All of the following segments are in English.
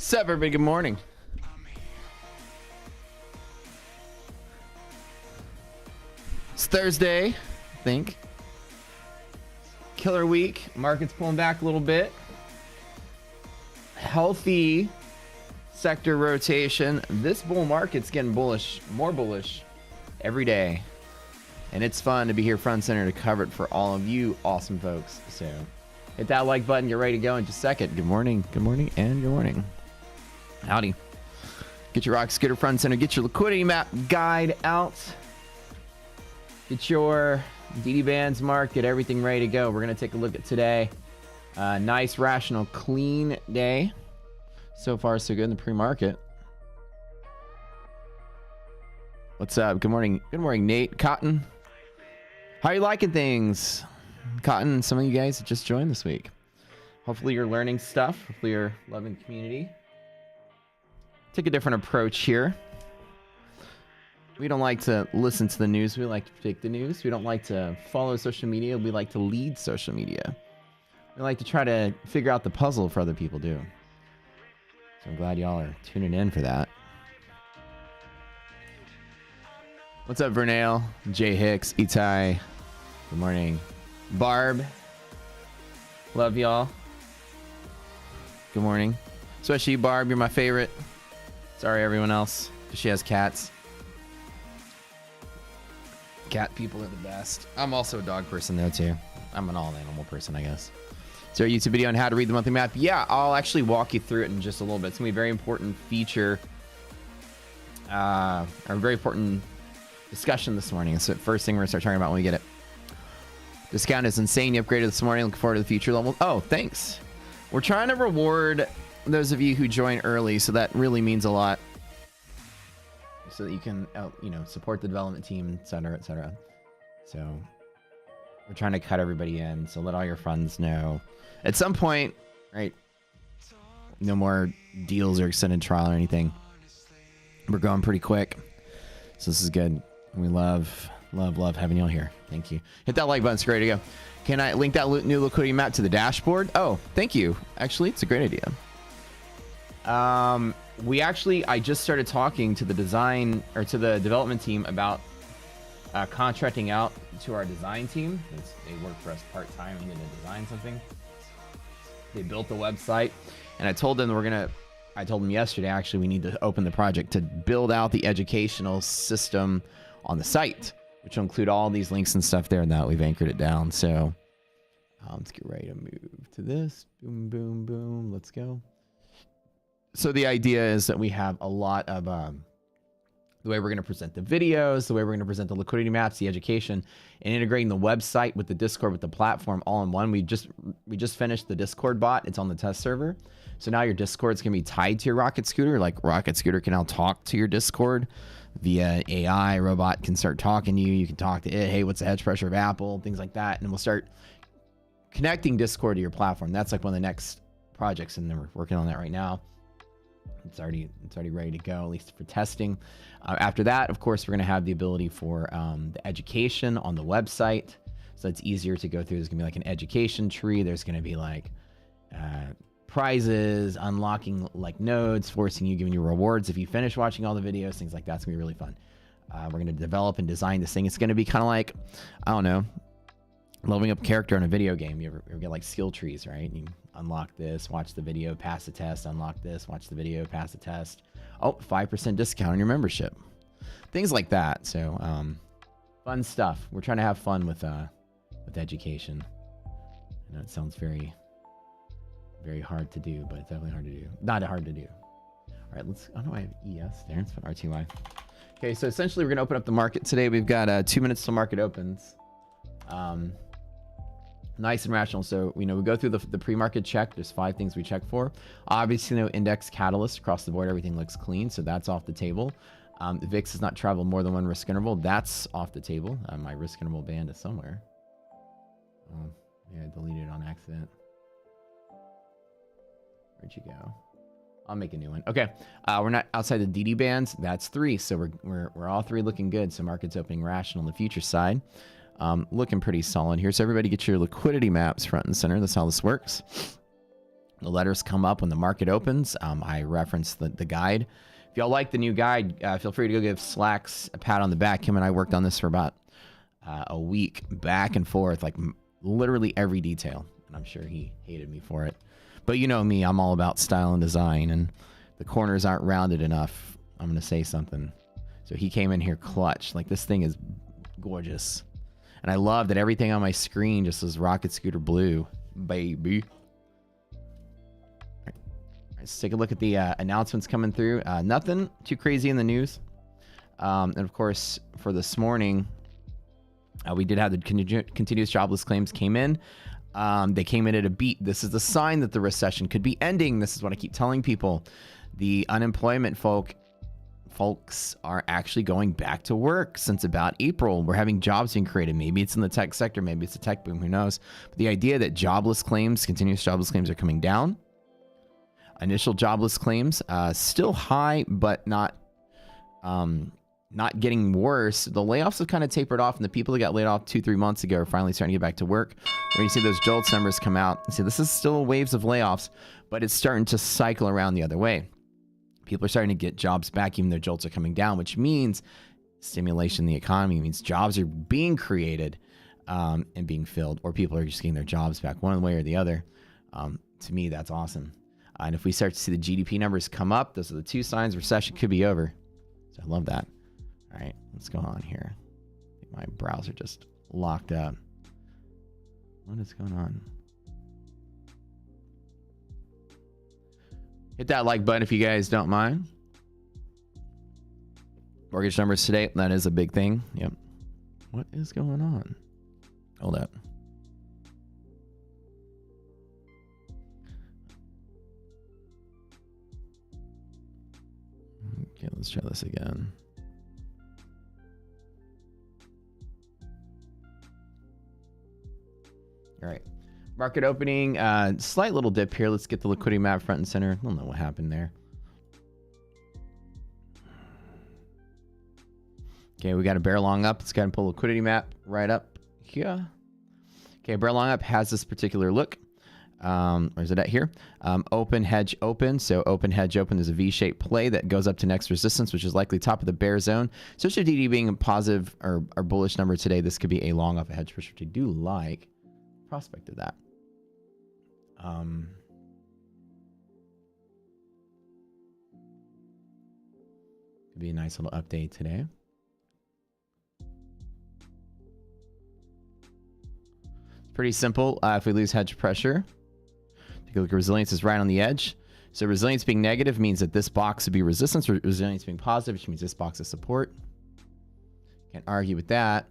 Sup, everybody? Good morning. It's Thursday, I think. Killer week. Market's pulling back a little bit. Healthy sector rotation. This bull market's getting bullish, more bullish every day. And it's fun to be here front and center to cover it for all of you awesome folks. So hit that like button. Get ready to go in just a second. Good morning, and good morning. Howdy. Get your rock scooter front and center. Get your liquidity map guide out. Get your DD bands marked. Get everything ready to go. We're going to take a look at today. Nice, rational, clean day. So far, so good in the pre-market. What's up? Good morning. Good morning, Nate. Cotton. How are you liking things? Cotton, some of you guys that just joined this week. Hopefully you're learning stuff. Hopefully you're loving the community. Take a different approach here. We don't like to listen to the news. We like to predict the news. We don't like to follow social media. We like to lead social media. We like to try to figure out the puzzle for other people too. So I'm glad y'all are tuning in for that. What's up, Vernale? Jay Hicks, Itai. Good morning. Barb. Love y'all. Good morning. Especially you, Barb. You're my favorite. Sorry, everyone else. She has cats. Cat people are the best. I'm also a dog person, though, too. I'm an all-animal person, I guess. Is there a YouTube video on how to read the monthly map? Yeah, I'll actually walk you through it in just a little bit. It's going to be a very important feature. Or a very important discussion this morning. It's the first thing we're going to start talking about when we get it. Discount is insane. You upgraded this morning. Looking forward to the future level. Oh, thanks. We're trying to reward those of you who join early, so that really means a lot. So that you can, support the development team, etc., etc. So we're trying to cut everybody in. So let all your friends know. At some point, right? No more deals or extended trial or anything. We're going pretty quick. So this is good. We love having y'all here. Thank you. Hit that like button. It's great to go. Can I link that new liquidity map to the dashboard? Oh, thank you. Actually, it's a great idea. I just started talking to the development team about contracting out to our design team. They work for us part-time and need to design something. They built the website, and I told them I told them yesterday, actually, we need to open the project to build out the educational system on the site, which will include all these links and stuff there. Now we've anchored it down. So let's get ready to move to this. Boom, boom, boom. Let's go. So the idea is that we have a lot of the way we're going to present the videos, the way we're going to present the liquidity maps, the education, and integrating the website with the Discord, with the platform all in one. We just finished the Discord bot. It's on the test server. So now your Discord's going to be tied to your Rocket Scooter. Like Rocket Scooter can now talk to your Discord via AI. Robot can start talking to you. You can talk to it. Hey, what's the hedge pressure of Apple? Things like that. And we'll start connecting Discord to your platform. That's like one of the next projects, and we're working on that right now. It's already ready to go, at least for testing. After that, of course, we're going to have the ability for the education on the website, so it's easier to go through. There's going to be like an education tree. There's going to be like prizes, unlocking like nodes, forcing you, giving you rewards if you finish watching all the videos, things like that. It's going to be really fun. We're going to develop and design this thing. It's going to be kind of like, I don't know, leveling up character in a video game. You ever get like skill trees, right? You unlock this, watch the video, pass the test, unlock this, watch the video, pass the test. Oh, 5% discount on your membership. Things like that. So fun stuff. We're trying to have fun with education. I know it sounds very, very hard to do, but it's definitely hard to do. Not hard to do. All right, let's, I don't know, I have ES there. Let's put RTY. Okay, so essentially we're going to open up the market today. We've got 2 minutes till market opens. Nice and rational. So, we go through the pre-market check. There's 5 things we check for. Obviously, no index catalyst across the board. Everything looks clean. So that's off the table. The VIX has not traveled more than one risk interval. That's off the table. My risk interval band is somewhere. Oh, yeah, I deleted it on accident. Where'd you go? I'll make a new one. Okay. We're not outside the DD bands. That's 3. So we're all 3 looking good. So market's opening rational on the future side. Looking pretty solid here. So everybody get your liquidity maps front and center. That's how this works. The letters come up when the market opens. I reference the guide. If y'all like the new guide, feel free to go give Slacks a pat on the back. Him and I worked on this for about a week, back and forth, like literally every detail. And I'm sure he hated me for it. But you know me, I'm all about style and design, and the corners aren't rounded enough. I'm going to say something. So he came in here clutch. Like, this thing is gorgeous. And I love that everything on my screen just says Rocket Scooter Blue, baby. Let's take a look at the announcements coming through. Nothing too crazy in the news. And of course, for this morning, we did have the continuous jobless claims came in. They came in at a beat. This is the sign that the recession could be ending. This is what I keep telling people. The unemployment folks are actually going back to work since about April. We're having jobs being created. Maybe it's in the tech sector. Maybe it's a tech boom. Who knows? But the idea that jobless claims, continuous jobless claims are coming down. Initial jobless claims, still high, but not getting worse. The layoffs have kind of tapered off, and the people that got laid off 2-3 months ago are finally starting to get back to work. When you see those JOLTS numbers come out, see, this is still waves of layoffs, but it's starting to cycle around the other way. People are starting to get jobs back, even though JOLTS are coming down, which means stimulation in the economy, means jobs are being created and being filled, or people are just getting their jobs back one way or the other. To me, that's awesome. And if we start to see the GDP numbers come up, those are the two signs recession could be over. So I love that. All right, let's go on here. I think my browser just locked up. What is going on? Hit that like button if you guys don't mind. Mortgage numbers today, that is a big thing. Yep. What is going on? Hold up. Okay, let's try this again. All right. Market opening, slight little dip here. Let's get the liquidity map front and center. I don't know what happened there. Okay, we got a bear long up. Let's go ahead and pull liquidity map right up here. Okay, bear long up has this particular look. Where's it at here? Open, hedge, open. So open, hedge, open. There's a V-shaped play that goes up to next resistance, which is likely top of the bear zone. So should DD being a positive or bullish number today, this could be a long off a hedge push, which I do like. Prospect of that. Could be a nice little update today. Pretty simple. If we lose hedge pressure, take a look at resilience is right on the edge. So resilience being negative means that this box would be resistance. Resilience being positive, which means this box is support. Can't argue with that.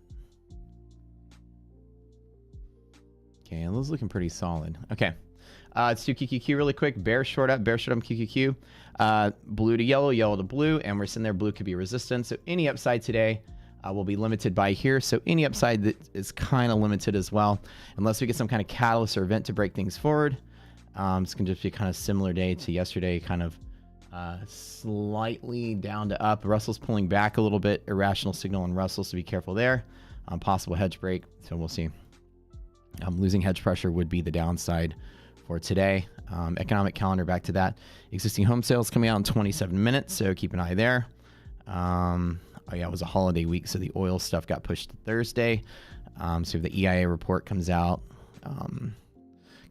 Okay, and those looking pretty solid. Okay, let's do QQQ really quick. Bear short up QQQ. Blue to yellow, yellow to blue, and we're sitting there. Blue could be resistance. So any upside today will be limited by here. So any upside that is kind of limited as well, unless we get some kind of catalyst or event to break things forward. It's gonna just be a kind of similar day to yesterday, kind of slightly down to up. Russell's pulling back a little bit. Irrational signal on Russell, so be careful there. Possible hedge break. So we'll see. Losing hedge pressure would be the downside for today. Economic calendar, back to that. Existing home sales coming out in 27 minutes, so keep an eye there. Oh yeah, it was a holiday week, so the oil stuff got pushed to Thursday. So if the EIA report comes out,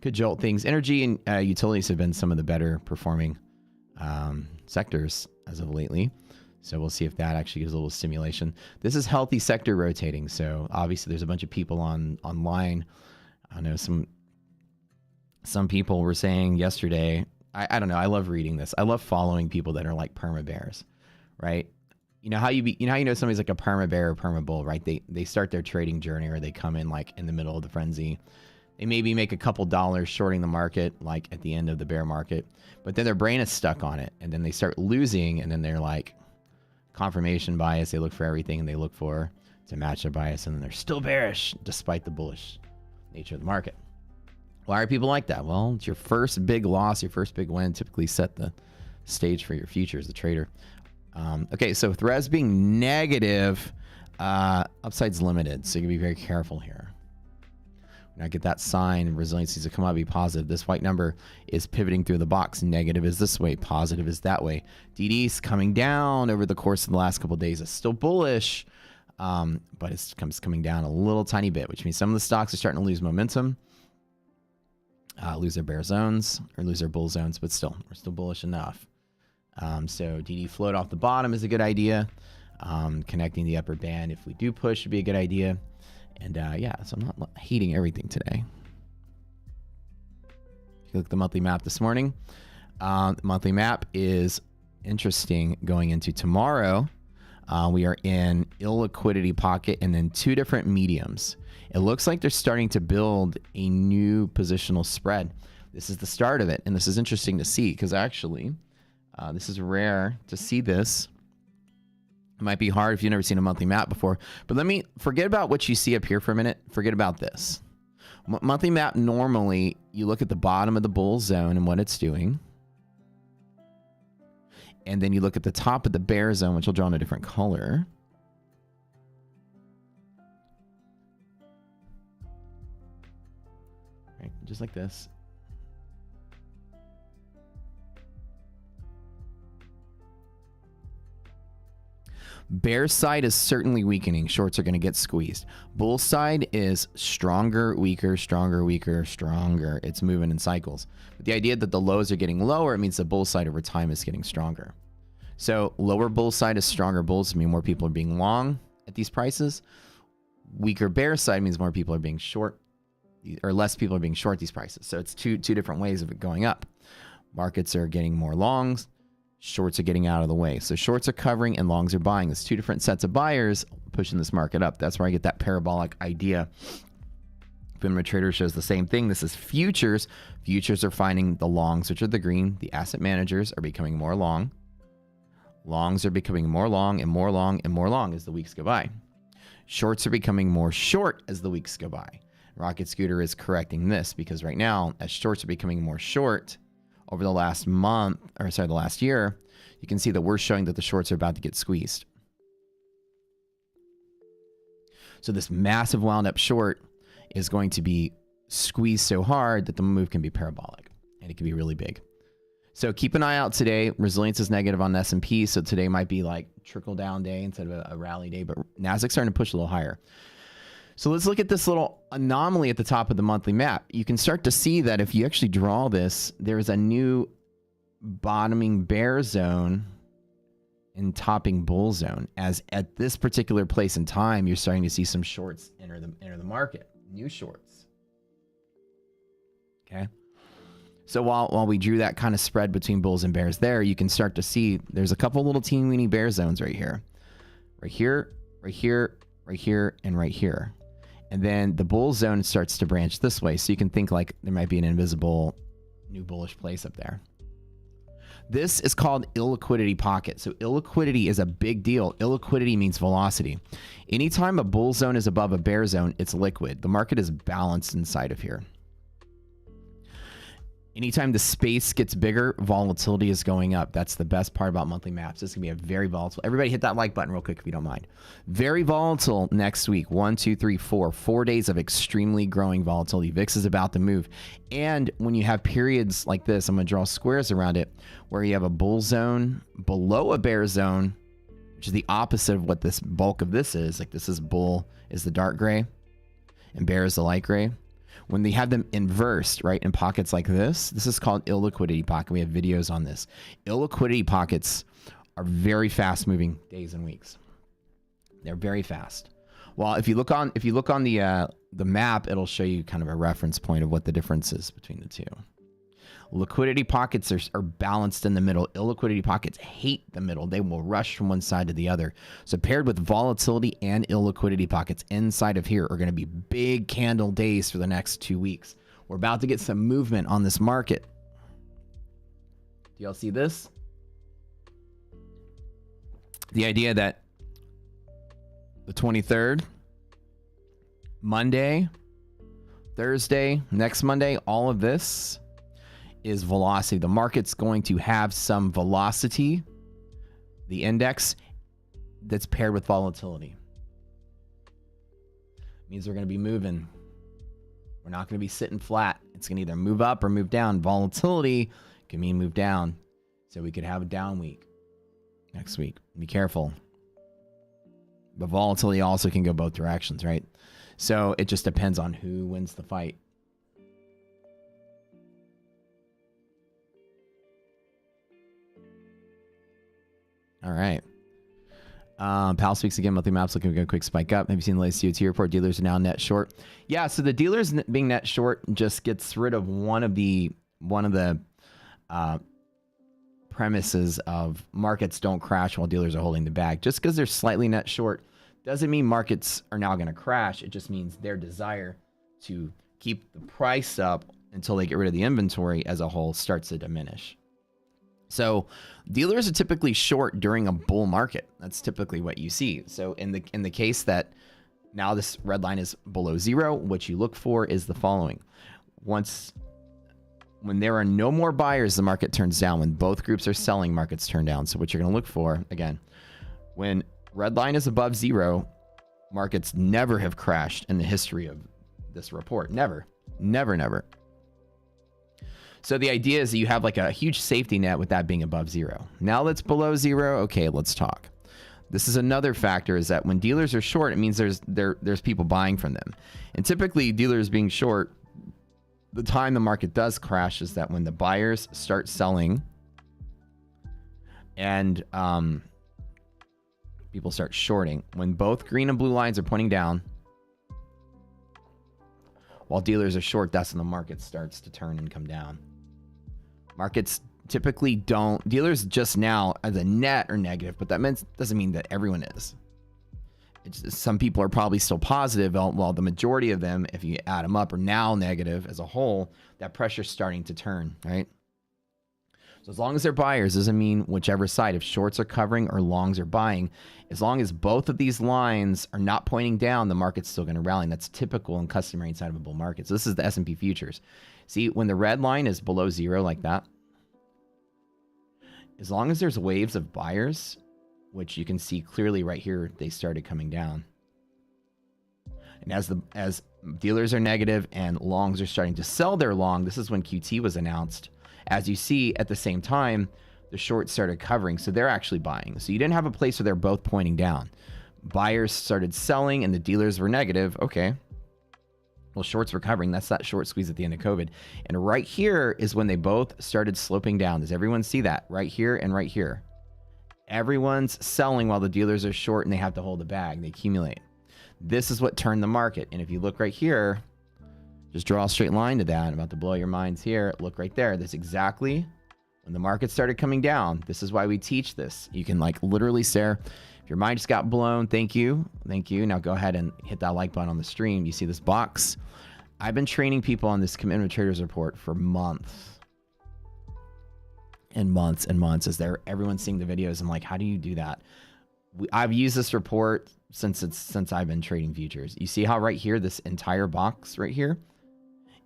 could jolt things. Energy and utilities have been some of the better performing sectors as of lately. So we'll see if that actually gives a little stimulation. This is healthy sector rotating. So obviously there's a bunch of people online. I know some people were saying yesterday, I don't know. I love reading this. I love following people that are like perma bears, right? You know how you know somebody's like a perma bear or perma bull, right? They start their trading journey, or they come in like in the middle of the frenzy. They maybe make a couple dollars shorting the market, like at the end of the bear market, but then their brain is stuck on it, and then they start losing, and then they're like confirmation bias. They look for everything, and they look for to match their bias, and then they're still bearish despite the bullish nature of the market. Why are people like that? Well, it's your first big loss, your first big win typically set the stage for your future as a trader. Okay, so with res being negative, upside's limited, so you can be very careful here. And I get that sign, resiliency is a commodity positive. This white number is pivoting through the box. Negative is this way, positive is that way. DD's coming down over the course of the last couple of days. It's still bullish, but it's coming down a little tiny bit, which means some of the stocks are starting to lose momentum, lose their bear zones or lose their bull zones, but still, we're still bullish enough. So DD float off the bottom is a good idea. Connecting the upper band if we do push would be a good idea. And yeah, so I'm not hating everything today. If you look at the monthly map this morning, the monthly map is interesting going into tomorrow. We are in illiquidity pocket and then two different mediums. It looks like they're starting to build a new positional spread. This is the start of it. And this is interesting to see because actually, this is rare to see this. It might be hard if you've never seen a monthly map before, but let me forget about what you see up here for a minute. Forget about this. Monthly map, normally you look at the bottom of the bull zone and what it's doing. And then you look at the top of the bear zone, which will draw in a different color. Right, just like this. Bear side is certainly weakening. Shorts are going to get squeezed. Bull side is stronger, weaker, stronger, weaker, stronger. It's moving in cycles. But the idea that the lows are getting lower, it means the bull side over time is getting stronger. So lower bull side is stronger bulls, mean more people are being long at these prices. Weaker bear side means more people are being short, or less people are being short these prices. So it's two different ways of it going up. Markets are getting more longs. Shorts are getting out of the way. So shorts are covering and longs are buying. There's two different sets of buyers pushing this market up. That's where I get that parabolic idea. FINRA Trader shows the same thing. This is futures. Futures are finding the longs, which are the green. The asset managers are becoming more long. Longs are becoming more long and more long and more long as the weeks go by. Shorts are becoming more short as the weeks go by. Rocket Scooter is correcting this because right now, as shorts are becoming more short, over the last month, or sorry, the last year, you can see that we're showing that the shorts are about to get squeezed. So this massive wound up short is going to be squeezed so hard that the move can be parabolic and it can be really big. So keep an eye out today. Resilience is negative on S&P, so today might be like trickle down day instead of a rally day, but Nasdaq's starting to push a little higher. So let's look at this little anomaly at the top of the monthly map. You can start to see that if you actually draw this, there's a new bottoming bear zone and topping bull zone. As at this particular place in time, you're starting to see some shorts enter the market, new shorts. Okay. So while we drew that kind of spread between bulls and bears there, you can start to see there's a couple little teeny weeny bear zones right here. Right here, right here, right here, and right here. And then the bull zone starts to branch this way. So you can think like there might be an invisible new bullish place up there. This is called illiquidity pocket. So illiquidity is a big deal. Illiquidity means velocity. Anytime a bull zone is above a bear zone, it's liquid. The market is balanced inside of here. Anytime the space gets bigger, volatility is going up. That's the best part about monthly maps. This is going to be a very volatile. Everybody hit that like button real quick if you don't mind. Very volatile next week. 1, 2, 3, 4. 4 days of extremely growing volatility. VIX is about to move. And when you have periods like this, I'm going to draw squares around it, where you have a bull zone below a bear zone, which is the opposite of what this bulk of this is. Like this is bull is the dark gray and bear is the light gray. When they have them inversed, right, in pockets like this, this is called illiquidity pocket. We have videos on this. Illiquidity pockets are very fast moving days and weeks. They're very fast. Well, if you look on the map, it'll show you kind of a reference point of what the difference is between the two. Liquidity pockets are balanced in the middle. Illiquidity pockets hate the middle. They will rush from one side to the other. So paired with volatility and illiquidity pockets inside of here are going to be big candle days for the next 2 weeks. We're about to get some movement on this market. Do y'all see this? The idea that the 23rd, Monday, Thursday, next Monday, all of this is velocity. The market's going to have some velocity, the index, that's paired with volatility. It means we're going to be moving. We're not going to be sitting flat. It's going to either move up or move down. Volatility can mean move down. So we could have a down week next week. Be careful. But volatility also can go both directions, right? So it just depends on who wins the fight. All right. Pal speaks again. Monthly maps looking to get a quick spike up. Have you seen the latest COT report? Dealers are now net short. Yeah, so the dealers being net short just gets rid of one of the premises of markets don't crash while dealers are holding the bag. Just because they're slightly net short doesn't mean markets are now going to crash. It just means their desire to keep the price up until they get rid of the inventory as a whole starts to diminish. So dealers are typically short during a bull market. That's typically what you see. So in the case that now this red line is below zero, what you look for is the following. When there are no more buyers, the market turns down. When both groups are selling, markets turn down. So what you're going to look for, again, when red line is above zero, markets never have crashed in the history of this report. Never, never, never. So the idea is that you have like a huge safety net with that being above zero. Now that's below zero. Okay, let's talk. This is another factor, is that when dealers are short, it means there's people buying from them. And typically dealers being short, the time the market does crash is that when the buyers start selling and people start shorting. When both green and blue lines are pointing down, while dealers are short, that's when the market starts to turn and come down. Markets typically don't. Dealers just now as a net are negative, but that doesn't mean that everyone is. Some people are probably still positive, while the majority of them, if you add them up, are now negative as a whole. That pressure's starting to turn, right? So as long as they're buyers, doesn't mean whichever side, if shorts are covering or longs are buying, as long as both of these lines are not pointing down, the market's still going to rally. And that's typical and customary inside of a bull market. So this is the S&P futures. See, when the red line is below zero like that, as long as there's waves of buyers, which you can see clearly right here, they started coming down. And as dealers are negative and longs are starting to sell their long, this is when QT was announced. As you see, at the same time, the shorts started covering, so they're actually buying. So you didn't have a place where they're both pointing down. Buyers started selling and the dealers were negative. Okay. Well, shorts were covering. That's that short squeeze at the end of COVID. And right here is when they both started sloping down. Does everyone see that? Right here and right here. Everyone's selling while the dealers are short and they have to hold the bag. They accumulate. This is what turned the market. And if you look right here, just draw a straight line to that. I'm about to blow your minds here. Look right there. That's exactly when the market started coming down. This is why we teach this. You can like literally stare. If your mind just got blown, thank you. Thank you. Now go ahead and hit that like button on the stream. You see this box? I've been training people on this Commitment Traders report for months and months and months as everyone's seeing the videos. I'm like, how do you do that? I've used this report since I've been trading futures. You see how right here, this entire box right here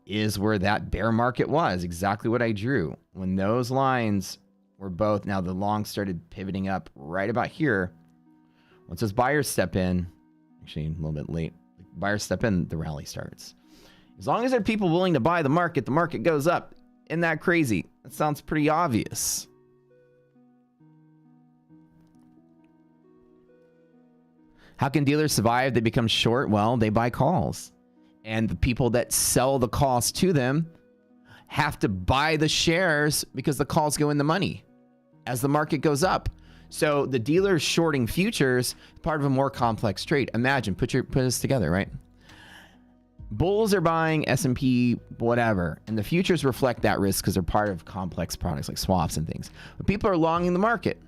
is where that bear market was. Exactly what I drew. When those lines were both, now the long started pivoting up right about here. Once those buyers step in, actually a little bit late, buyers step in, the rally starts. As long as there are people willing to buy the market goes up. Isn't that crazy? That sounds pretty obvious. How can dealers survive? They become short. Well, they buy calls. And the people that sell the calls to them have to buy the shares because the calls go in the money as the market goes up. So the dealers shorting futures is part of a more complex trade. Imagine, put this together, right? Bulls are buying S&P whatever, and the futures reflect that risk because they're part of complex products like swaps and things. But people are longing the market,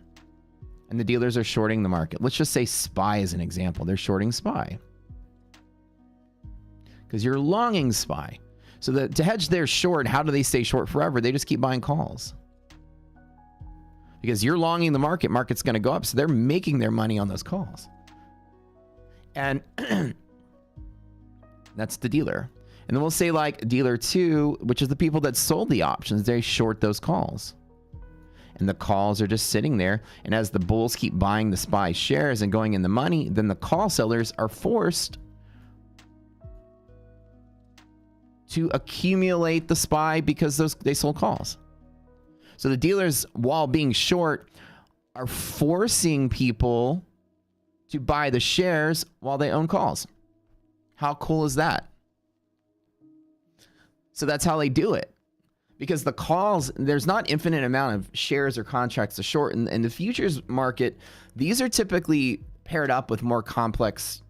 and the dealers are shorting the market. Let's just say SPY as an example. They're shorting SPY because you're longing SPY. So to hedge their short, how do they stay short forever? They just keep buying calls. Because you're longing the market, market's going to go up. So they're making their money on those calls. And that's the dealer. And then we'll say like dealer 2, which is the people that sold the options. They short those calls. And the calls are just sitting there. And as the bulls keep buying the SPY shares and going in the money, then the call sellers are forced to accumulate the SPY because they sold calls. So the dealers, while being short, are forcing people to buy the shares while they own calls. How cool is that? So that's how they do it. Because the calls, there's not infinite amount of shares or contracts to short. In the futures market, these are typically paired up with more complex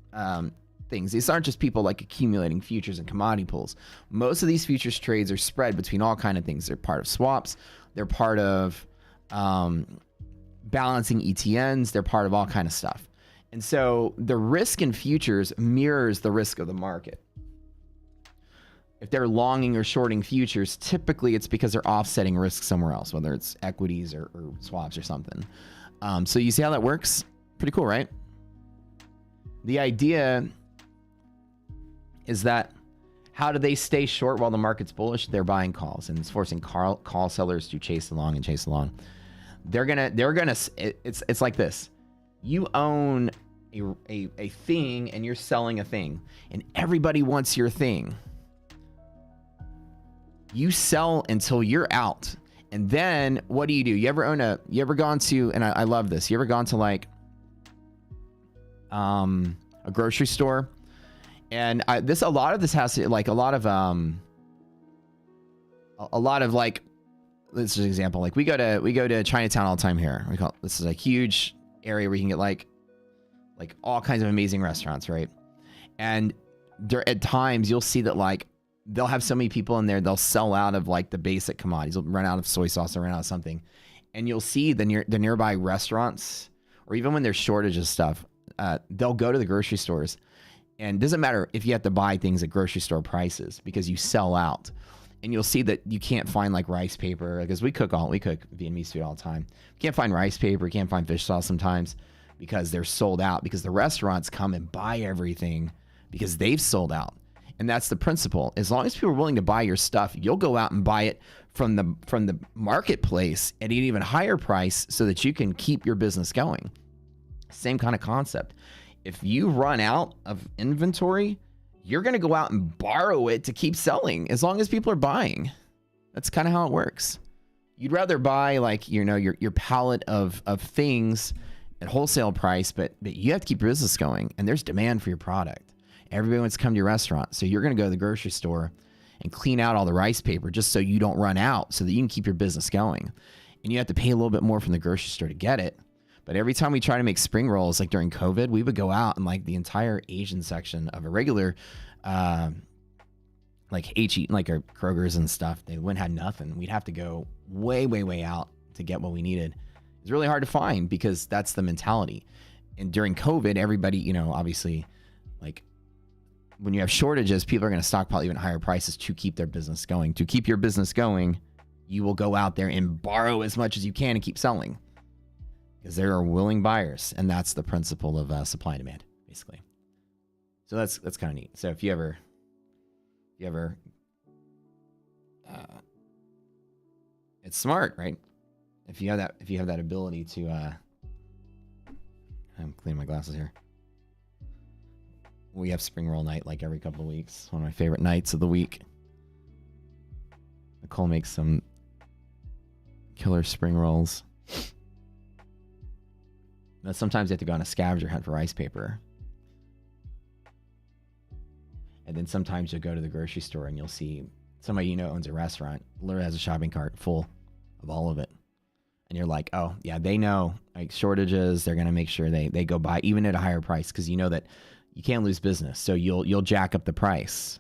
things. These aren't just people like accumulating futures and commodity pools. Most of these futures trades are spread between all kinds of things. They're part of swaps. They're part of balancing ETNs. They're part of all kinds of stuff. And so the risk in futures mirrors the risk of the market. If they're longing or shorting futures, typically it's because they're offsetting risk somewhere else, whether it's equities or swaps or something. So you see how that works? Pretty cool, right? The idea is that how do they stay short while the market's bullish? They're buying calls, and it's forcing call sellers to chase along and chase along. It's like this. You own a thing and you're selling a thing, and everybody wants your thing. You sell until you're out. And then what do? You ever gone to, and I love this. You ever gone to like a grocery store? And a lot of this has to, like, a lot of like, this is an example. Like we go to Chinatown all the time here. This is a huge area where you can get like all kinds of amazing restaurants, right? And at times you'll see that like they'll have so many people in there, they'll sell out of like the basic commodities. They'll run out of soy sauce or run out of something. And you'll see the nearby restaurants, or even when there's shortage of stuff, they'll go to the grocery stores. And it doesn't matter if you have to buy things at grocery store prices because you sell out. And you'll see that you can't find like rice paper, because we cook Vietnamese food all the time. You can't find rice paper, you can't find fish sauce sometimes because they're sold out, because the restaurants come and buy everything because they've sold out. And that's the principle. As long as people are willing to buy your stuff, you'll go out and buy it from the marketplace at an even higher price so that you can keep your business going. Same kind of concept. If you run out of inventory, you're going to go out and borrow it to keep selling as long as people are buying. That's kind of how it works. You'd rather buy like, your pallet of things at wholesale price, but you have to keep your business going, and there's demand for your product. Everybody wants to come to your restaurant. So you're going to go to the grocery store and clean out all the rice paper just so you don't run out, so that you can keep your business going. And you have to pay a little bit more from the grocery store to get it. But every time we try to make spring rolls, like during COVID, we would go out and like the entire Asian section of a regular, like our Kroger's and stuff, they wouldn't have nothing. We'd have to go way, way, way out to get what we needed. It's really hard to find because that's the mentality. And during COVID, everybody, obviously, like when you have shortages, people are going to stockpile even higher prices to keep their business going. To keep your business going, you will go out there and borrow as much as you can and keep selling, because there are willing buyers, and that's the principle of supply and demand, basically. So that's kind of neat. So if you ever, it's smart, right? If you have that ability to, I'm cleaning my glasses here. We have spring roll night like every couple of weeks. One of my favorite nights of the week. Nicole makes some killer spring rolls. But sometimes you have to go on a scavenger hunt for rice paper. And then sometimes you'll go to the grocery store and you'll see somebody owns a restaurant, literally has a shopping cart full of all of it. And you're like, oh, yeah, they know like shortages. They're going to make sure they go buy even at a higher price, because you know that you can't lose business. So you'll jack up the price.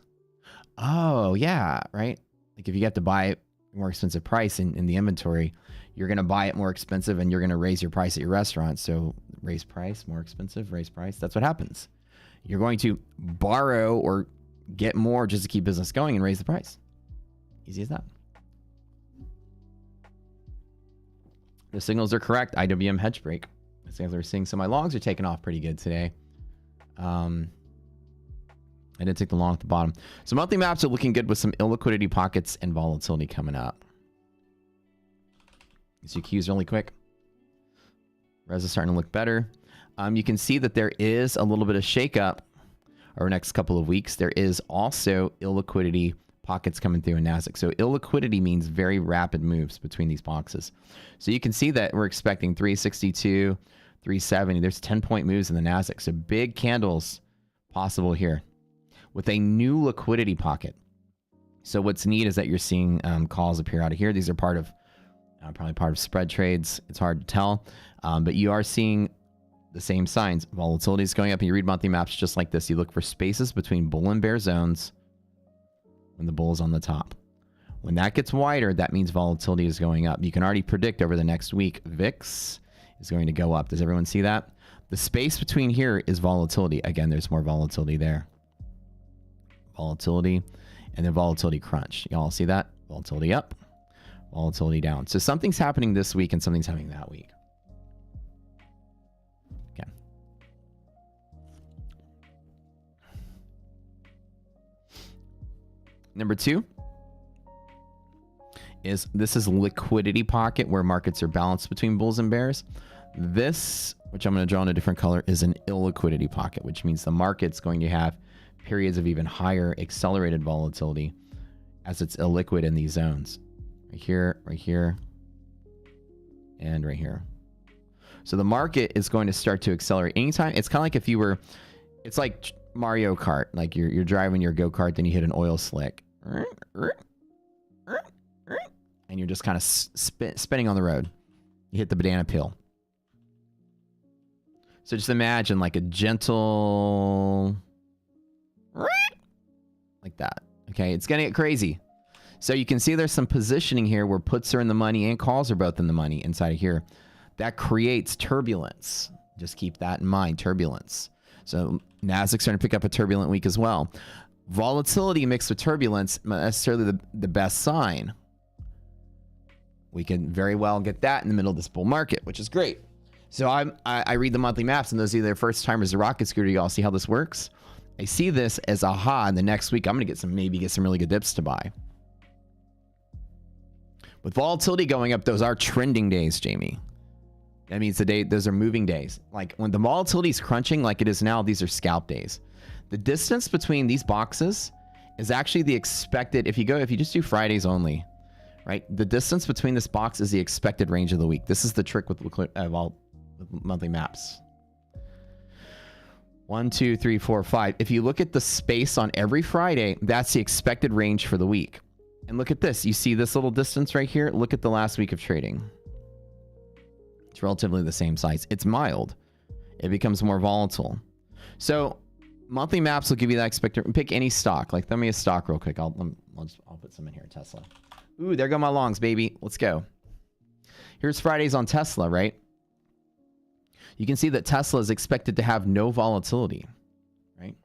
Oh, yeah, right? Like if you have to buy it more expensive price in the inventory, you're going to buy it more expensive and you're going to raise your price at your restaurant. So raise price, more expensive, raise price. That's what happens. You're going to borrow or get more just to keep business going and raise the price. Easy as that. The signals are correct. IWM hedge break. As we're seeing, so my longs are taking off pretty good today. I did take the long at the bottom. So monthly maps are looking good with some illiquidity pockets and volatility coming up. So Q's really quick. Res is starting to look better. You can see that there is a little bit of shakeup over the next couple of weeks. There is also illiquidity pockets coming through in Nasdaq. So illiquidity means very rapid moves between these boxes. So you can see that we're expecting 362, 370. There's 10-point moves in the Nasdaq. So big candles possible here with a new liquidity pocket. So what's neat is that you're seeing calls appear out of here. These are part of probably part of spread trades. It's hard to tell, but you are seeing the same signs. Volatility is going up, and you read monthly maps just like this. You look for spaces between bull and bear zones when the bull is on the top. When that gets wider, that means volatility is going up. You can already predict over the next week, VIX is going to go up. Does everyone see that? The space between here is volatility. Again, there's more volatility there. Volatility, and then volatility crunch. Y'all see that? Volatility up, volatility down. So something's happening this week and something's happening that week. Okay. Number 2 is this is liquidity pocket where markets are balanced between bulls and bears. This, which I'm going to draw in a different color, is an illiquidity pocket, which means the market's going to have periods of even higher accelerated volatility as it's illiquid in these zones. Right here, and right here. So the market is going to start to accelerate anytime. It's kind of like if you were, it's like Mario Kart. Like you're driving your go-kart, then you hit an oil slick. And you're just kind of spinning on the road. You hit the banana peel. So just imagine like a gentle, like that. Okay, it's gonna get crazy. So you can see there's some positioning here where puts are in the money and calls are both in the money inside of here. That creates turbulence. Just keep that in mind, turbulence. So Nasdaq's starting to pick up a turbulent week as well. Volatility mixed with turbulence, not necessarily the best sign. We can very well get that in the middle of this bull market, which is great. So I read the monthly maps, and those of you that are first timers to Rocket Scooter, you all see how this works. I see this as aha, and the next week I'm gonna get some, maybe get some really good dips to buy. With volatility going up, those are trending days, Jamie. That means those are moving days. Like when the volatility is crunching like it is now, these are scalp days. The distance between these boxes is actually the expected, if you just do Fridays only, right? The distance between this box is the expected range of the week. This is the trick with monthly maps. 1, 2, 3, 4, 5. If you look at the space on every Friday, that's the expected range for the week. And look at this. You see this little distance right here? Look at the last week of trading. It's relatively the same size. It's mild. It becomes more volatile. So monthly maps will give you that expected. Pick any stock. Like, throw me a stock real quick. I'll put some in here. Tesla. Ooh, there go my longs, baby. Let's go. Here's Fridays on Tesla, right? You can see that Tesla is expected to have no volatility, right?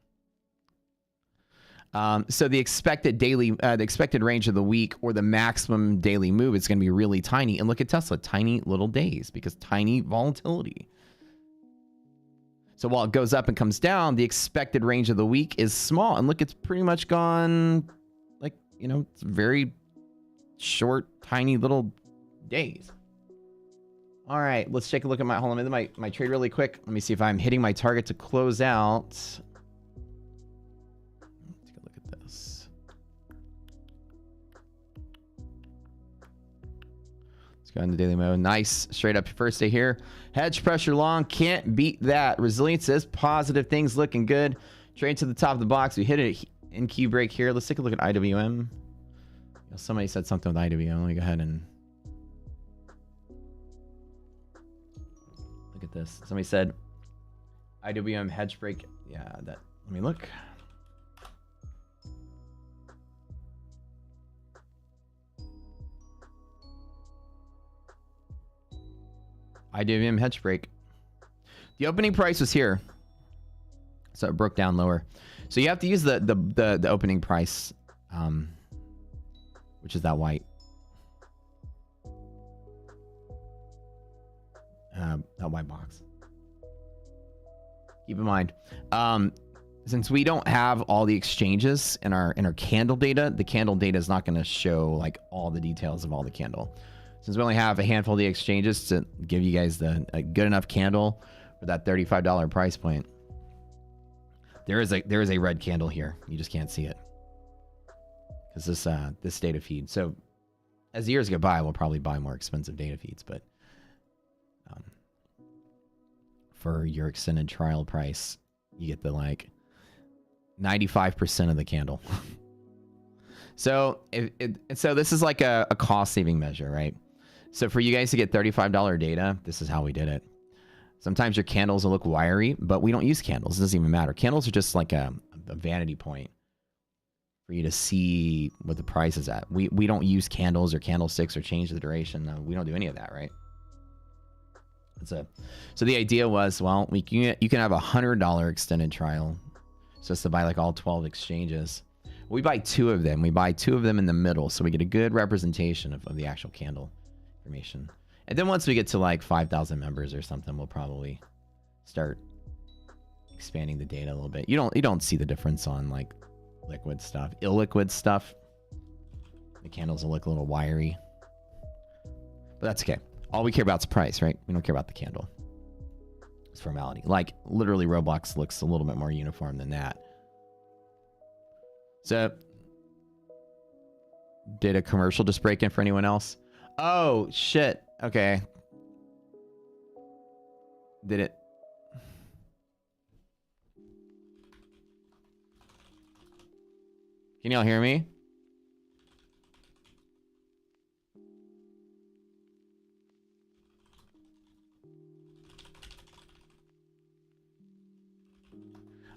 So the expected the expected range of the week or the maximum daily move is going to be really tiny. And look at Tesla, tiny little days because tiny volatility. So while it goes up and comes down, the expected range of the week is small. And look, it's pretty much gone, like, it's very short, tiny little days. All right, let's take a look at hold on, my trade really quick. Let me see if I'm hitting my target to close out. Take a look at this. Let's go into daily mode. Nice, straight up first day here. Hedge pressure long, can't beat that. Resilience is positive, things looking good. Trade to the top of the box. We hit it in key break here. Let's take a look at IWM. Somebody said something with IWM. Let me go ahead and look at this. Somebody said IWM hedge break. Yeah, that. Let me look. IWM hedge break. The opening price was here, so it broke down lower. So you have to use the opening price, which is that white. That white box. Keep in mind, since we don't have all the exchanges in our candle data, the candle data is not going to show like all the details of all the candle. Since we only have a handful of the exchanges to give you guys a good enough candle for that $35 price point. There is a red candle here. You just can't see it. because this data feed. So as the years go by, we'll probably buy more expensive data feeds, but for your extended trial price, you get the like 95% of the candle. So so this is like a cost saving measure, right? So for you guys to get $35 data, this is how we did it. Sometimes your candles will look wiry, but we don't use candles. It doesn't even matter. Candles are just like a vanity point for you to see what the price is at. We don't use candles or candlesticks or change the duration. No, we don't do any of that, right? So the idea was, well, you can have $100 extended trial. So it's to buy like all 12 exchanges. We buy 2 of them. We buy 2 of them in the middle, so we get a good representation of the actual candle information. And then once we get to like 5,000 members or something, we'll probably start expanding the data a little bit. You don't see the difference on like liquid stuff. Illiquid stuff, the candles will look a little wiry, but that's okay. All we care about is price, right? We don't care about the candle. It's formality. Like literally Roblox looks a little bit more uniform than that. So did a commercial just break in for anyone else? Oh shit. Okay. Did it? Can y'all hear me?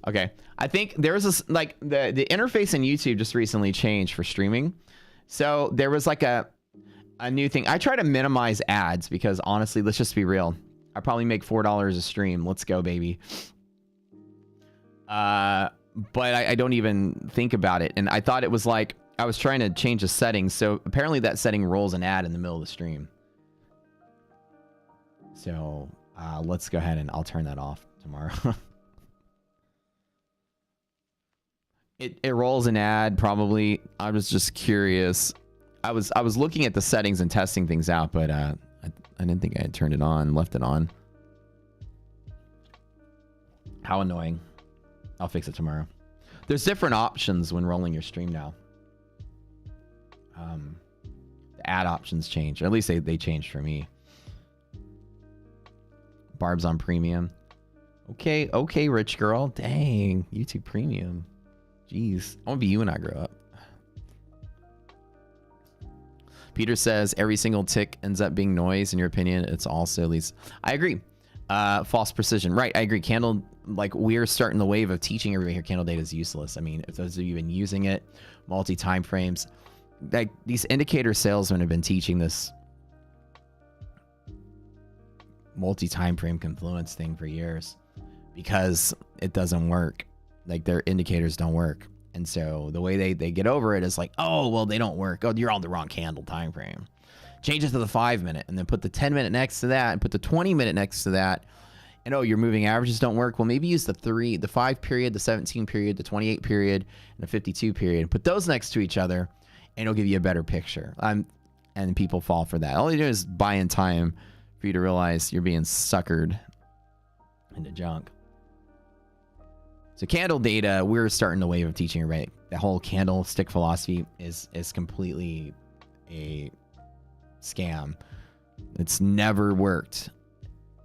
Okay. I think there was this, like the interface in YouTube just recently changed for streaming. So there was like a new thing. I try to minimize ads because honestly, let's just be real. I probably make $4 a stream. Let's go, baby. But I don't even think about it. And I thought it was like, I was trying to change the settings. So apparently that setting rolls an ad in the middle of the stream. So let's go ahead and I'll turn that off tomorrow. It rolls an ad probably. I was just curious. I was looking at the settings and testing things out, but I didn't think I had turned it on, left it on. How annoying. I'll fix it tomorrow. There's different options when rolling your stream now. The ad options change, or at least they changed for me. Barb's on premium. Okay, rich girl. Dang, YouTube premium. Jeez, I want to be you when I grow up. Peter says every single tick ends up being noise. In your opinion, it's also at least. I agree. False precision. Right, I agree. Candle, like we're starting the wave of teaching everybody here candle data is useless. I mean, if those of you have been using it, multi-time frames, like these indicator salesmen have been teaching this multi-time frame confluence thing for years because it doesn't work. Like their indicators don't work. And so the way they get over it is like, oh, well, they don't work. Oh, you're on the wrong candle time frame. Change it to the 5 minute and then put the 10 minute next to that and put the 20 minute next to that. And oh, your moving averages don't work. Well, maybe use the 5 period, the 17 period, the 28 period, and the 52 period. Put those next to each other and it'll give you a better picture. And people fall for that. All you do is buy in time for you to realize you're being suckered into junk. So candle data, we're starting the wave of teaching, right? The whole candlestick philosophy is completely a scam. It's never worked.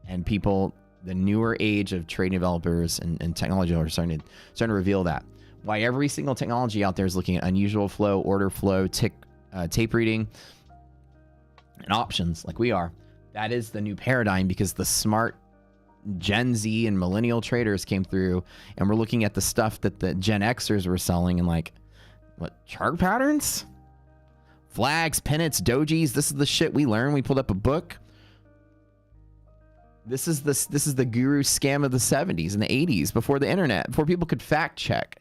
And people, the newer age of trading developers and technology are starting to reveal that. Why every single technology out there is looking at unusual flow, order flow, tape reading, and options like we are. That is the new paradigm because the smart Gen Z and millennial traders came through and we're looking at the stuff that the Gen Xers were selling and like, what, chart patterns? Flags, pennants, dojis. This is the shit we learned. We pulled up a book. This is the guru scam of the 70s and the 80s before the internet, before people could fact check.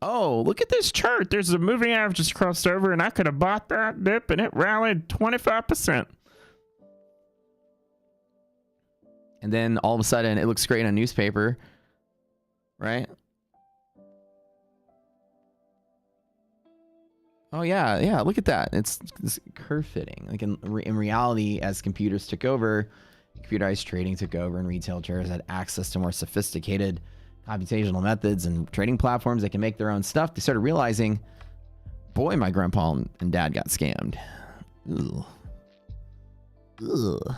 Oh, look at this chart. There's a moving average just crossed over and I could have bought that dip and it rallied 25%. And then all of a sudden it looks great in a newspaper, right? Oh yeah, look at that. It's curve fitting. Like in reality, as computers took over, computerized trading took over and retail traders had access to more sophisticated computational methods and trading platforms that can make their own stuff. They started realizing boy, my grandpa and dad got scammed. Ugh. Ugh.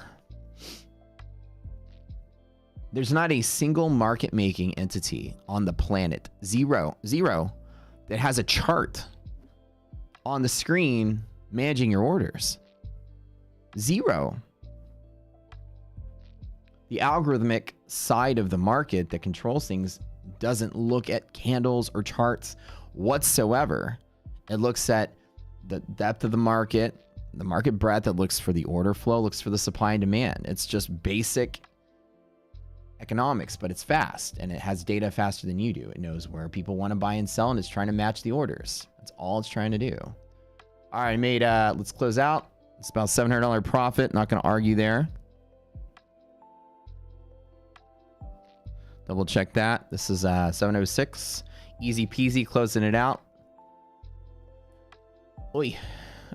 There's not a single market making entity on the planet, zero, that has a chart on the screen managing your orders. Zero. The algorithmic side of the market that controls things doesn't look at candles or charts whatsoever. It looks at the depth of the market breadth. It looks for the order flow, looks for the supply and demand. It's just basic economics, but it's fast and it has data faster than you do. It knows where people want to buy and sell, and it's trying to match the orders. That's all it's trying to do. All right, I made, let's close out. It's about $700 profit. Not going to argue there. Double check that. This is 706. Easy peasy, closing it out. Oy.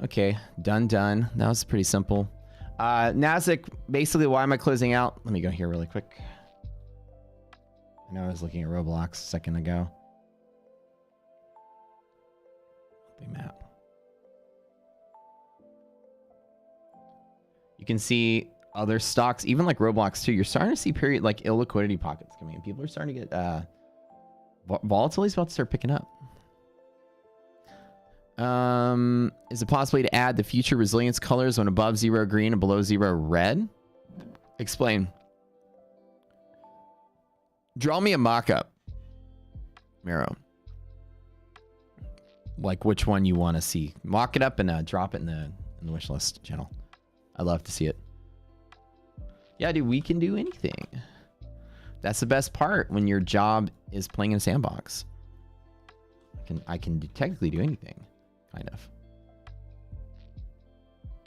Okay, done. That was pretty simple. Nasdaq, basically, why am I closing out? Let me go here really quick. I know I was looking at Roblox a second ago. Map. You can see other stocks, even like Roblox too. You're starting to see period like illiquidity pockets coming in. People are starting to get volatility's about to start picking up. Is it possible to add the future resilience colors when above 0 green and below 0 red? Explain. Draw me a mock-up, Miro. Like which one you want to see. Mock it up and drop it in the wish list channel. I'd love to see it. Yeah, dude, we can do anything. That's the best part when your job is playing in a sandbox. I can technically do anything, kind of.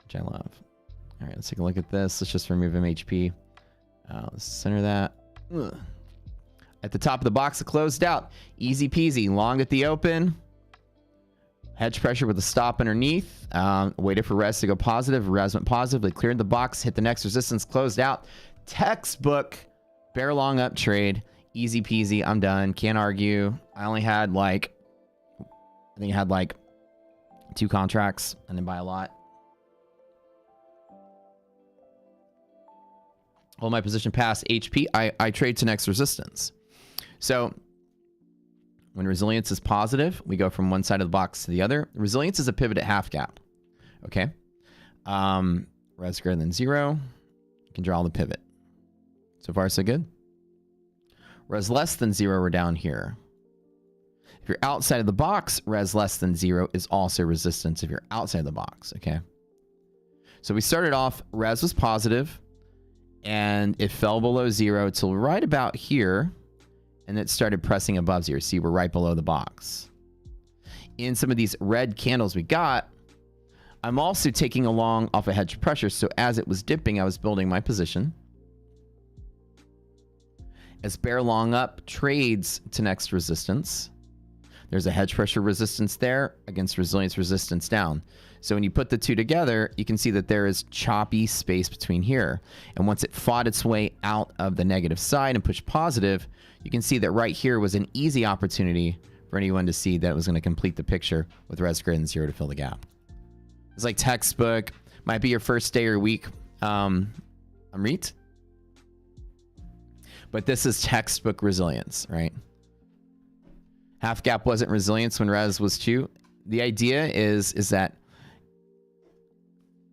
Which I love. All right, let's take a look at this. Let's just remove MHP. Let's center that. Ugh. At the top of the box, it closed out. Easy peasy. Long at the open. Hedge pressure with a stop underneath. Waited for res to go positive. Res went positive. They cleared the box, hit the next resistance, closed out. Textbook bear long up trade. Easy peasy. I'm done. Can't argue. I only had like, I think I had like 2 contracts and then buy a lot. Hold my position past HP. I trade to next resistance. So when resilience is positive, we go from one side of the box to the other. Resilience is a pivot at half gap. Okay. Res greater than 0. You can draw the pivot. So far, so good. Res less than 0, we're down here. If you're outside of the box, res less than 0 is also resistance if you're outside of the box. Okay. So we started off, res was positive, and it fell below 0 till right about here. And it started pressing above 0. See, we're right below the box. In some of these red candles we got, I'm also taking along off a hedge pressure. So as it was dipping, I was building my position. As bear long up trades to next resistance, there's a hedge pressure resistance there against resilience resistance down. So when you put the two together, you can see that there is choppy space between here. And once it fought its way out of the negative side and pushed positive, you can see that right here was an easy opportunity for anyone to see that it was going to complete the picture with res greater than 0 to fill the gap. It's like textbook. Might be your first day or week. I'm REIT. But this is textbook resilience, right? Half gap wasn't resilience when res was 2. The idea is that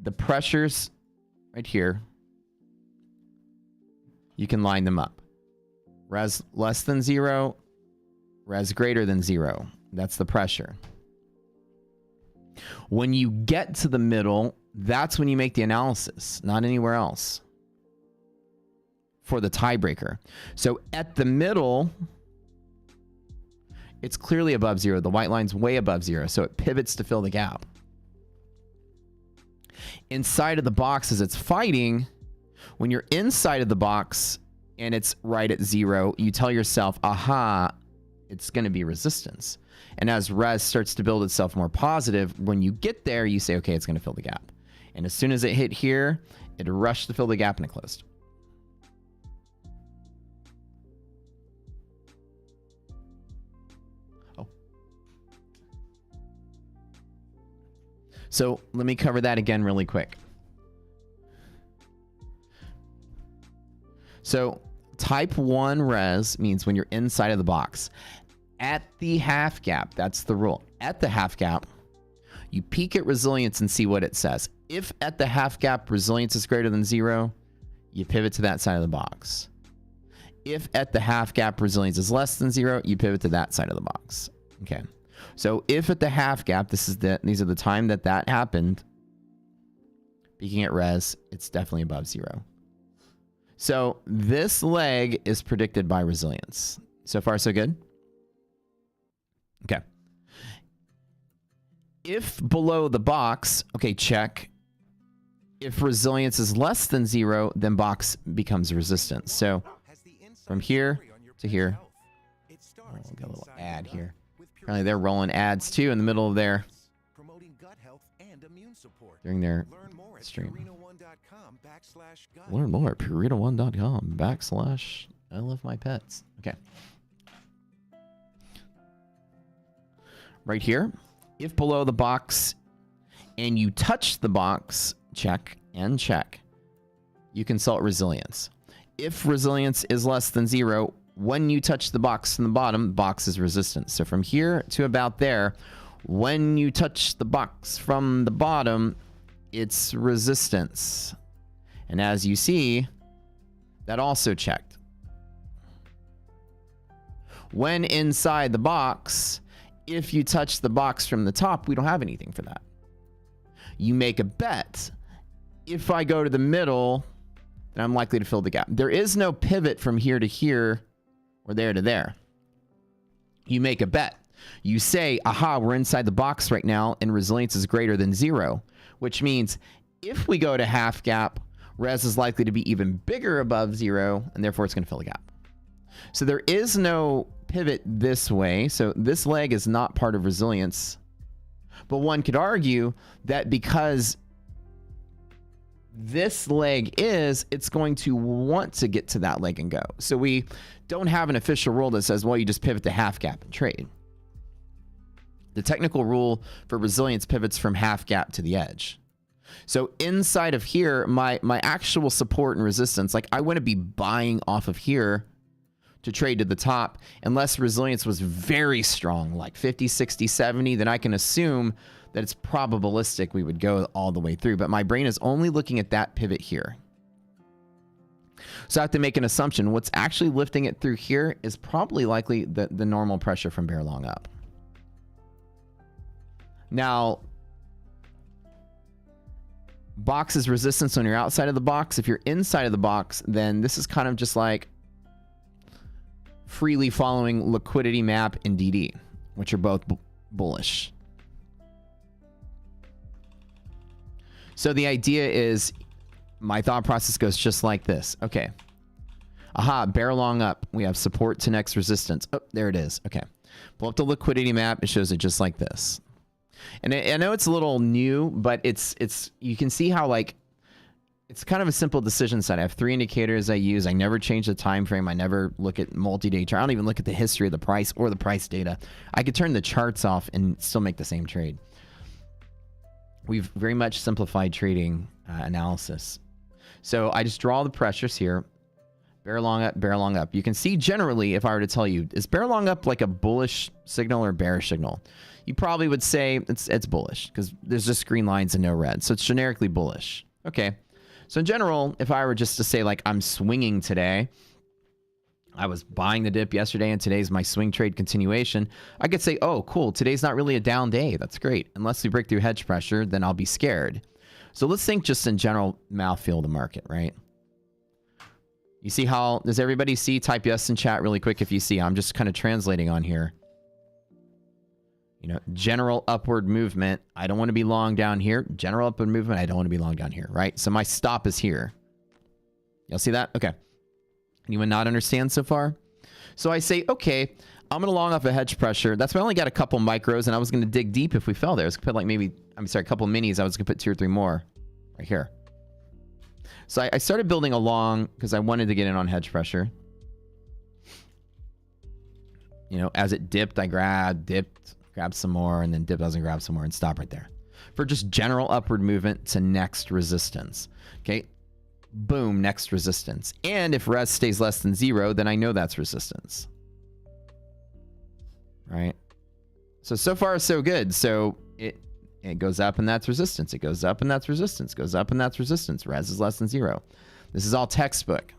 the pressures right here, you can line them up. Res less than 0, res greater than 0. That's the pressure. When you get to the middle, that's when you make the analysis, not anywhere else for the tiebreaker. So at the middle, it's clearly above 0. The white line's way above 0, so it pivots to fill the gap. Inside of the box as it's fighting, when you're inside of the box and it's right at 0, you tell yourself, aha, it's going to be resistance. And as res starts to build itself more positive, when you get there, you say, okay, it's going to fill the gap. And as soon as it hit here, it rushed to fill the gap and it closed. So let me cover that again really quick. So type 1 res means when you're inside of the box. At the half gap, that's the rule. At the half gap, you peek at resilience and see what it says. If at the half gap resilience is greater than 0, you pivot to that side of the box. If at the half gap resilience is less than 0, you pivot to that side of the box. Okay. So if at the half gap, these are the time that happened, peeking at res, it's definitely above 0. So this leg is predicted by resilience. So far, so good? Okay. If below the box, okay, check. If resilience is less than 0, then box becomes resistance. So from here to here, oh, we got a little ad here. Apparently they're rolling ads too in the middle of their during their stream. Learn more at purina1.com/I love my pets. Okay. Right here, if below the box and you touch the box, check and check, you consult resilience. If resilience is less than 0, when you touch the box from the bottom, box is resistance. So from here to about there, when you touch the box from the bottom, it's resistance. And as you see, that also checked. When inside the box, if you touch the box from the top, we don't have anything for that. You make a bet. If I go to the middle, then I'm likely to fill the gap. There is no pivot from here to here or there to there. You make a bet. You say, aha, we're inside the box right now and resilience is greater than 0, which means if we go to half gap, res is likely to be even bigger above 0, and therefore it's going to fill the gap. So there is no pivot this way. So this leg is not part of resilience. But one could argue that because this leg is, it's going to want to get to that leg and go. So we don't have an official rule that says, well, you just pivot to half gap and trade. The technical rule for resilience pivots from half gap to the edge. So inside of here, my actual support and resistance, like I want to be buying off of here to trade to the top. Unless resilience was very strong, like 50, 60, 70, then I can assume that it's probabilistic we would go all the way through. But my brain is only looking at that pivot here. So I have to make an assumption. What's actually lifting it through here is probably likely the normal pressure from bear long up. Now, box is resistance when you're outside of the box. If you're inside of the box, then this is kind of just like freely following liquidity map and DD, which are both bullish. So the idea is my thought process goes just like this. Okay. Aha, bear long up. We have support to next resistance. Oh, there it is. Okay. Pull up the liquidity map. It shows it just like this. And I know it's a little new, but it's you can see how like it's kind of a simple decision set. I have 3 indicators I use. I never change the time frame. I never look at multi-day chart. I don't even look at the history of the price or the price data. I could turn the charts off and still make the same trade. We've very much simplified trading analysis. So I just draw the pressures here. Bear long up, bear long up. You can see generally, if I were to tell you, is bear long up like a bullish signal or bearish signal? You probably would say it's bullish because there's just green lines and no red. So it's generically bullish. Okay. So in general, if I were just to say like I'm swinging today, I was buying the dip yesterday and today's my swing trade continuation, I could say, oh, cool, today's not really a down day. That's great. Unless we break through hedge pressure, then I'll be scared. So let's think just in general mouthfeel of the market, right? You see how, does everybody see? Type yes in chat really quick if you see. I'm just kind of translating on here. You know, general upward movement. I don't want to be long down here. General upward movement. I don't want to be long down here, right? So my stop is here. Y'all see that? Okay. Anyone not understand so far? So I say, okay, I'm going to long off a hedge pressure. That's why I only got a couple micros, and I was going to dig deep if we fell there. I was going to put like maybe, I'm sorry, a couple minis. I was going to put 2 or 3 more right here. So I started building a long because I wanted to get in on hedge pressure. You know, as it dipped, I grabbed, dipped, grabbed some more, and then dipped, I was going to grab some more and stop right there. for just general upward movement to next resistance. Okay, boom, next resistance. And if res stays less than 0, then I know that's resistance. Right? So far so good. So it goes up and that's resistance. It goes up and that's resistance. Goes up and that's resistance. Res is less than 0. This is all textbook.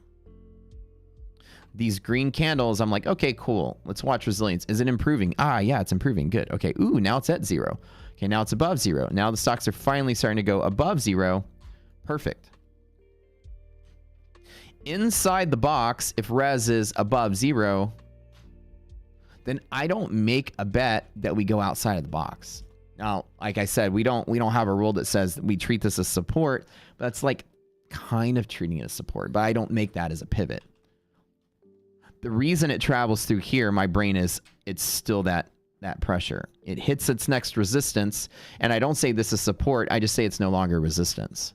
These green candles, I'm like, okay, cool. Let's watch resilience. Is it improving? Ah, yeah, it's improving. Good. Okay. Ooh, now it's at 0. Okay, now it's above 0. Now the stocks are finally starting to go above 0. Perfect. Inside the box, if res is above 0, then I don't make a bet that we go outside of the box. Now, like I said, we don't have a rule that says we treat this as support, but that's like kind of treating it as support, but I don't make that as a pivot. The reason it travels through here, my brain is it's still that pressure. It hits its next resistance, and I don't say this is support, I just say it's no longer resistance.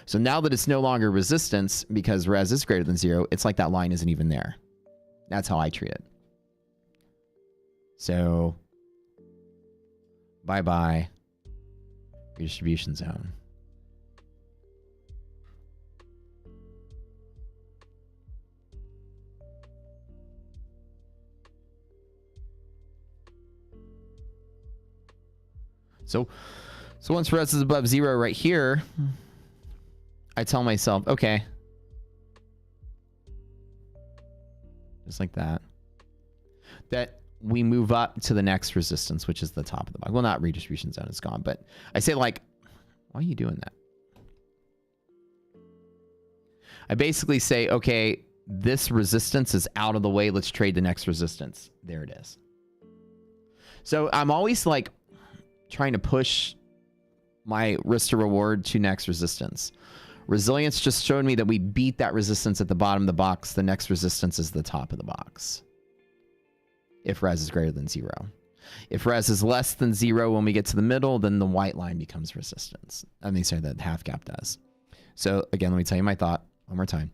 So now that it's no longer resistance because res is greater than 0, it's like that line isn't even there. That's how I treat it. So bye-bye redistribution zone. So once res is above 0 right here, I tell myself, okay, just like that, that we move up to the next resistance, which is the top of the box. Well, not redistribution zone, it's gone, but I say like, why are you doing that? I basically say, okay, this resistance is out of the way. Let's trade the next resistance. There it is. So I'm always like trying to push my risk to reward to next resistance. Resilience just showed me that we beat that resistance at the bottom of the box. The next resistance is the top of the box. If res is greater than 0. If res is less than 0 when we get to the middle, then the white line becomes resistance. I mean, sorry, the half gap does. So again, let me tell you my thought one more time.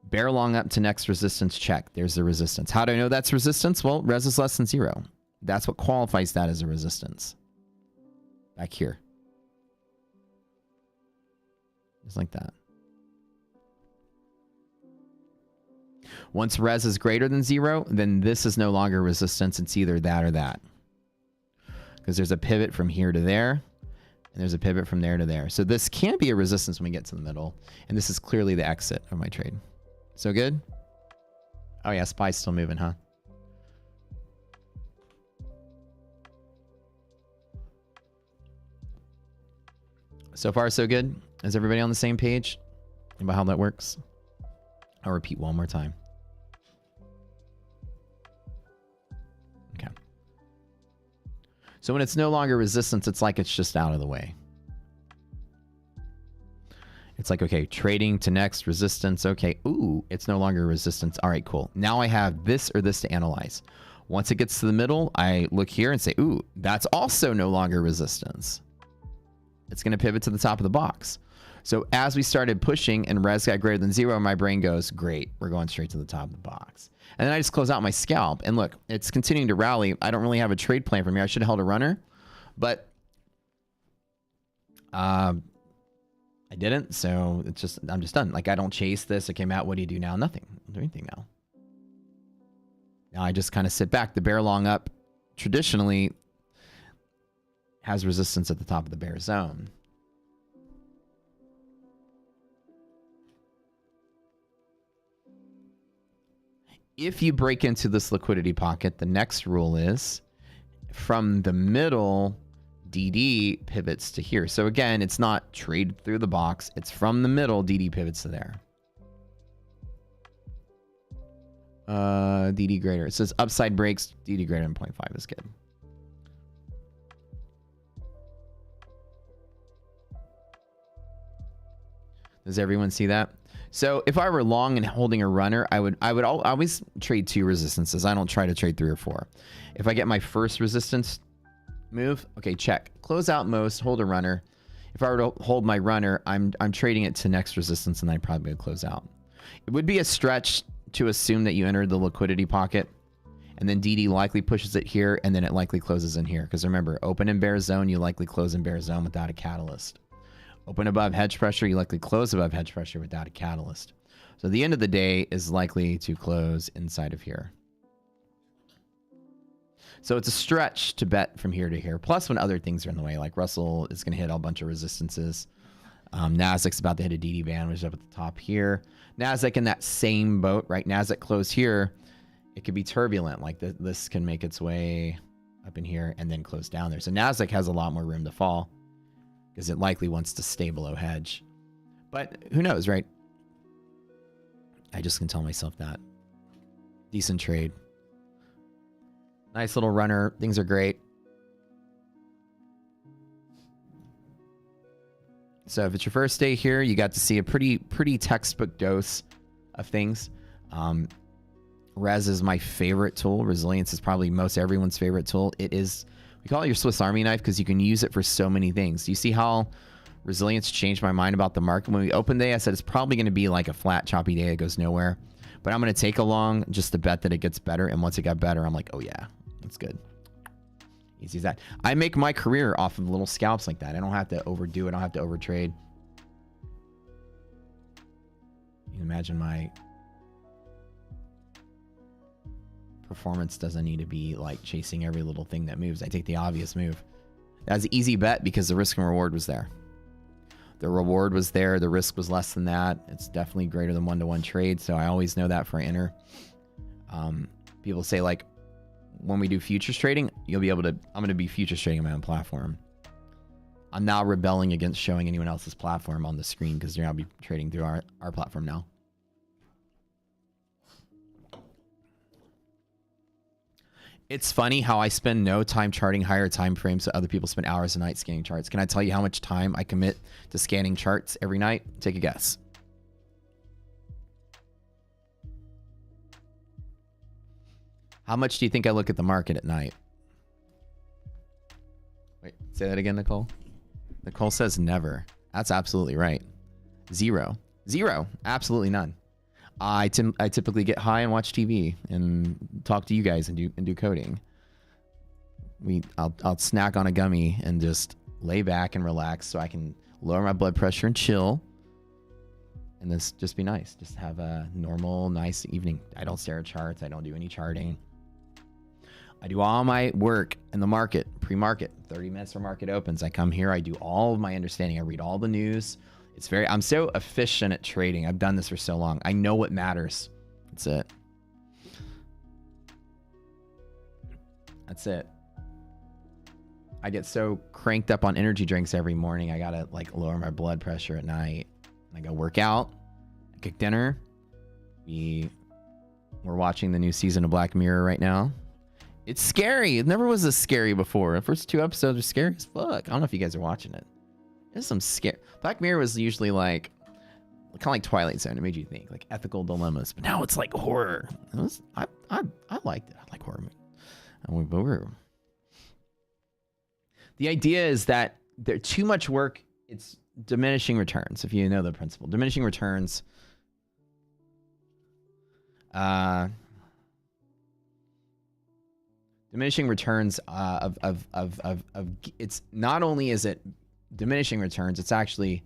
Bear long up to next resistance, check. There's the resistance. How do I know that's resistance? Well, res is less than 0. That's what qualifies that as a resistance. Back here. Just like that. Once res is greater than 0, then this is no longer resistance. It's either that or that. Because there's a pivot from here to there. And there's a pivot from there to there. So this can't be a resistance when we get to the middle. And this is clearly the exit of my trade. So good? Oh yeah, SPY's still moving, huh? So far, so good. Is everybody on the same page about how that works? I'll repeat one more time. Okay. So when it's no longer resistance, it's like it's just out of the way. It's like, okay, trading to next resistance. Okay, ooh, it's no longer resistance. All right, cool. Now I have this or this to analyze. Once it gets to the middle, I look here and say, ooh, that's also no longer resistance. It's going to pivot to the top of the box. So as we started pushing and res got greater than 0, my brain goes, great, we're going straight to the top of the box. And then I just close out my scalp. And look, it's continuing to rally. I don't really have a trade plan from here. I should have held a runner, but I didn't. So it's just, I'm just done. Like, I don't chase this. Okay, Matt, what do you do now? Nothing. I don't do anything now. Now I just kind of sit back. The bear long up traditionally has resistance at the top of the bear zone. If you break into this liquidity pocket, the next rule is from the middle, DD pivots to here. So again, it's not trade through the box. It's from the middle, DD pivots to there. DD greater. It says upside breaks, DD greater than 0.5 is good. Does everyone see that? So if I were long and holding a runner, I would always trade 2 resistances. I don't try to trade 3 or 4. If I get my first resistance move, okay, check. Close out most, hold a runner. If I were to hold my runner, I'm trading it to next resistance, and I'd probably close out. It would be a stretch to assume that you entered the liquidity pocket And then DD likely pushes it here, and then it likely closes in here. Because remember, open in bear zone, you likely close in bear zone without a catalyst. Open above hedge pressure, you likely close above hedge pressure without a catalyst. So the end of the day is likely to close inside of here. So it's a stretch to bet from here to here. Plus when other things are in the way, like Russell is going to hit a bunch of resistances. Nasdaq's about to hit a DD band, which is up at the top here. Nasdaq in that same boat, right? Nasdaq close here. It could be turbulent. Like this can make its way up in here and then close down there. So Nasdaq has a lot more room to fall because it likely wants to stay below hedge. But who knows, right? I just can tell myself that. Decent trade. Nice little runner. Things are great. So if it's your first day here, you got to see a pretty textbook dose of things. Res is my favorite tool. Resilience is probably most everyone's favorite tool. It is, we call it your Swiss Army knife because you can use it for so many things. Do you see how resilience changed my mind about the market? When we opened day, I said it's probably going to be like a flat, choppy day that goes nowhere. But I'm going to take along just to bet that it gets better. And once it got better, I'm like, oh yeah, that's good. Easy as that. I make my career off of little scalps like that. I don't have to overdo it. I don't have to overtrade. You can imagine my performance doesn't need to be like chasing every little thing that moves. I take the obvious move. That's an easy bet because the risk and reward was there. The reward was there. The risk was less than that. It's definitely greater than one-to-one trade. So I always know that for I enter. People say like, when we do futures trading, you'll be able to, I'm going to be futures trading on my own platform. I'm now rebelling against showing anyone else's platform on the screen because you're going to be trading through our platform now. It's funny how I spend no time charting higher time frames, so other people spend hours a night scanning charts. Can I tell you how much time I commit to scanning charts every night? Take a guess. How much do you think I look at the market at night? Wait, say that again, Nicole. Nicole says never. That's absolutely right. Zero. Zero. Absolutely none. I typically get high and watch TV and talk to you guys and do coding. I'll snack on a gummy and just lay back and relax so I can lower my blood pressure and chill. And this just be nice. Just have a normal, nice evening. I don't stare at charts. I don't do any charting. I do all my work in the market, pre-market, 30 minutes for market opens. I come here, I do all of my understanding. I read all the news. I'm so efficient at trading. I've done this for so long. I know what matters. That's it. That's it. I get so cranked up on energy drinks every morning. I gotta like lower my blood pressure at night. I go work out. I cook dinner. We're watching the new season of Black Mirror right now. It's scary. It never was this scary before. The first 2 episodes are scary as fuck. I don't know if you guys are watching it. There's some scare. Black Mirror was usually like kind of like Twilight Zone. It made you think like ethical dilemmas, but now it's like horror. I liked it. I like horror movies. The idea is that there's too much work. It's diminishing returns. If you know the principle, diminishing returns. Diminishing returns of it's not only is it diminishing returns, it's actually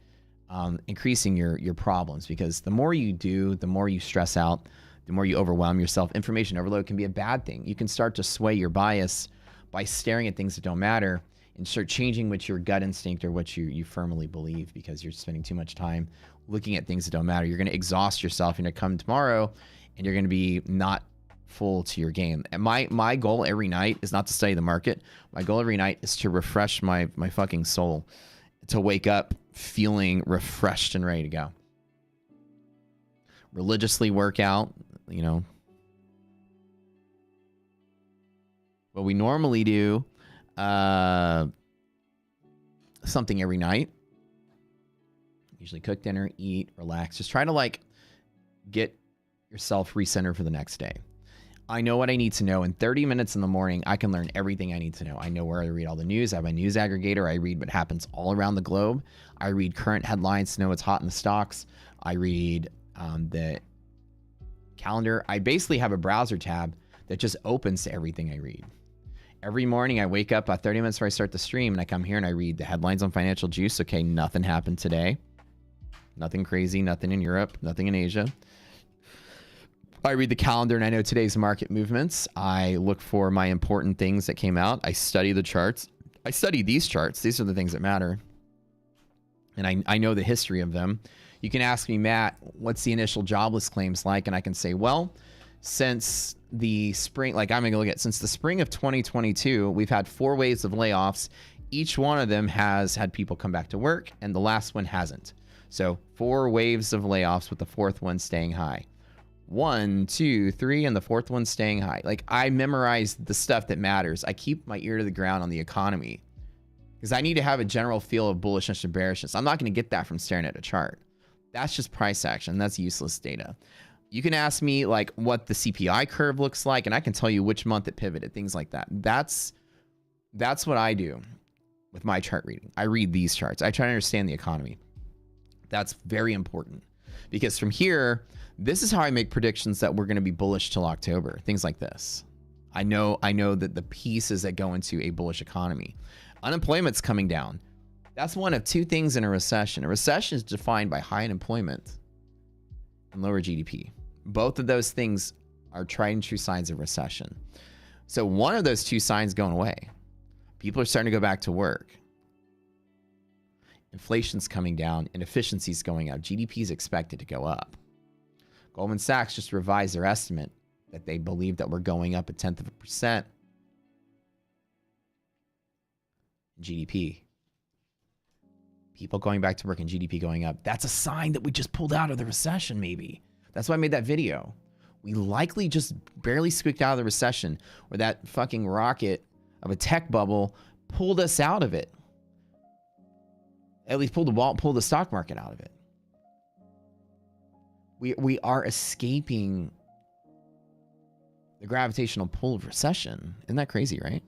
increasing your problems, because the more you do, the more you stress out, the more you overwhelm yourself. Information overload can be a bad thing. You can start to sway your bias by staring at things that don't matter and start changing what your gut instinct or what you firmly believe, because you're spending too much time looking at things that don't matter. You're going to exhaust yourself. You're going to come tomorrow and you're going to be not full to your game. And my goal every night is not to study the market. My goal every night is to refresh my fucking soul, to wake up feeling refreshed and ready to go. Religiously work out, you know. What we normally do, something every night. Usually cook dinner, eat, relax. Just try to like get yourself recentered for the next day. I know what I need to know. In 30 minutes in the morning, I can learn everything I need to know. I know where I read all the news. I have a news aggregator. I read what happens all around the globe. I read current headlines to know what's hot in the stocks. I read the calendar. I basically have a browser tab that just opens to everything I read. Every morning I wake up 30 minutes before I start the stream and I come here and I read the headlines on Financial Juice. Okay, nothing happened today. Nothing crazy, nothing in Europe, nothing in Asia. I read the calendar and I know today's market movements. I look for my important things that came out. I study the charts. I study these charts. These are the things that matter. And I know the history of them. You can ask me, Matt, what's the initial jobless claims like? And I can say, well, since the spring, like I'm going to look at, since the spring of 2022, we've had 4 waves of layoffs. Each one of them has had people come back to work and the last one hasn't. So 4 waves of layoffs with the 4th one staying high. 1, 2, 3, and the 4th one staying high. Like I memorized the stuff that matters. I keep my ear to the ground on the economy because I need to have a general feel of bullishness or bearishness. I'm not going to get that from staring at a chart. That's just price action. That's useless data. You can ask me like what the CPI curve looks like, and I can tell you which month it pivoted, things like that. That's what I do with my chart reading. I read these charts. I try to understand the economy. That's very important because from here, this is how I make predictions that we're going to be bullish till October. Things like this. I know that the pieces that go into a bullish economy. Unemployment's coming down. That's one of 2 things in a recession. A recession is defined by high unemployment and lower GDP. Both of those things are tried and true signs of recession. So one of those 2 signs going away. People are starting to go back to work. Inflation's coming down and efficiency's going up. GDP is expected to go up. Goldman Sachs just revised their estimate that they believe that we're going up 0.1% GDP. People going back to work and GDP going up. That's a sign that we just pulled out of the recession, maybe. That's why I made that video. We likely just barely squeaked out of the recession, or that fucking rocket of a tech bubble pulled us out of it. At least pulled the stock market out of it. We are escaping the gravitational pull of recession. Isn't that crazy, right?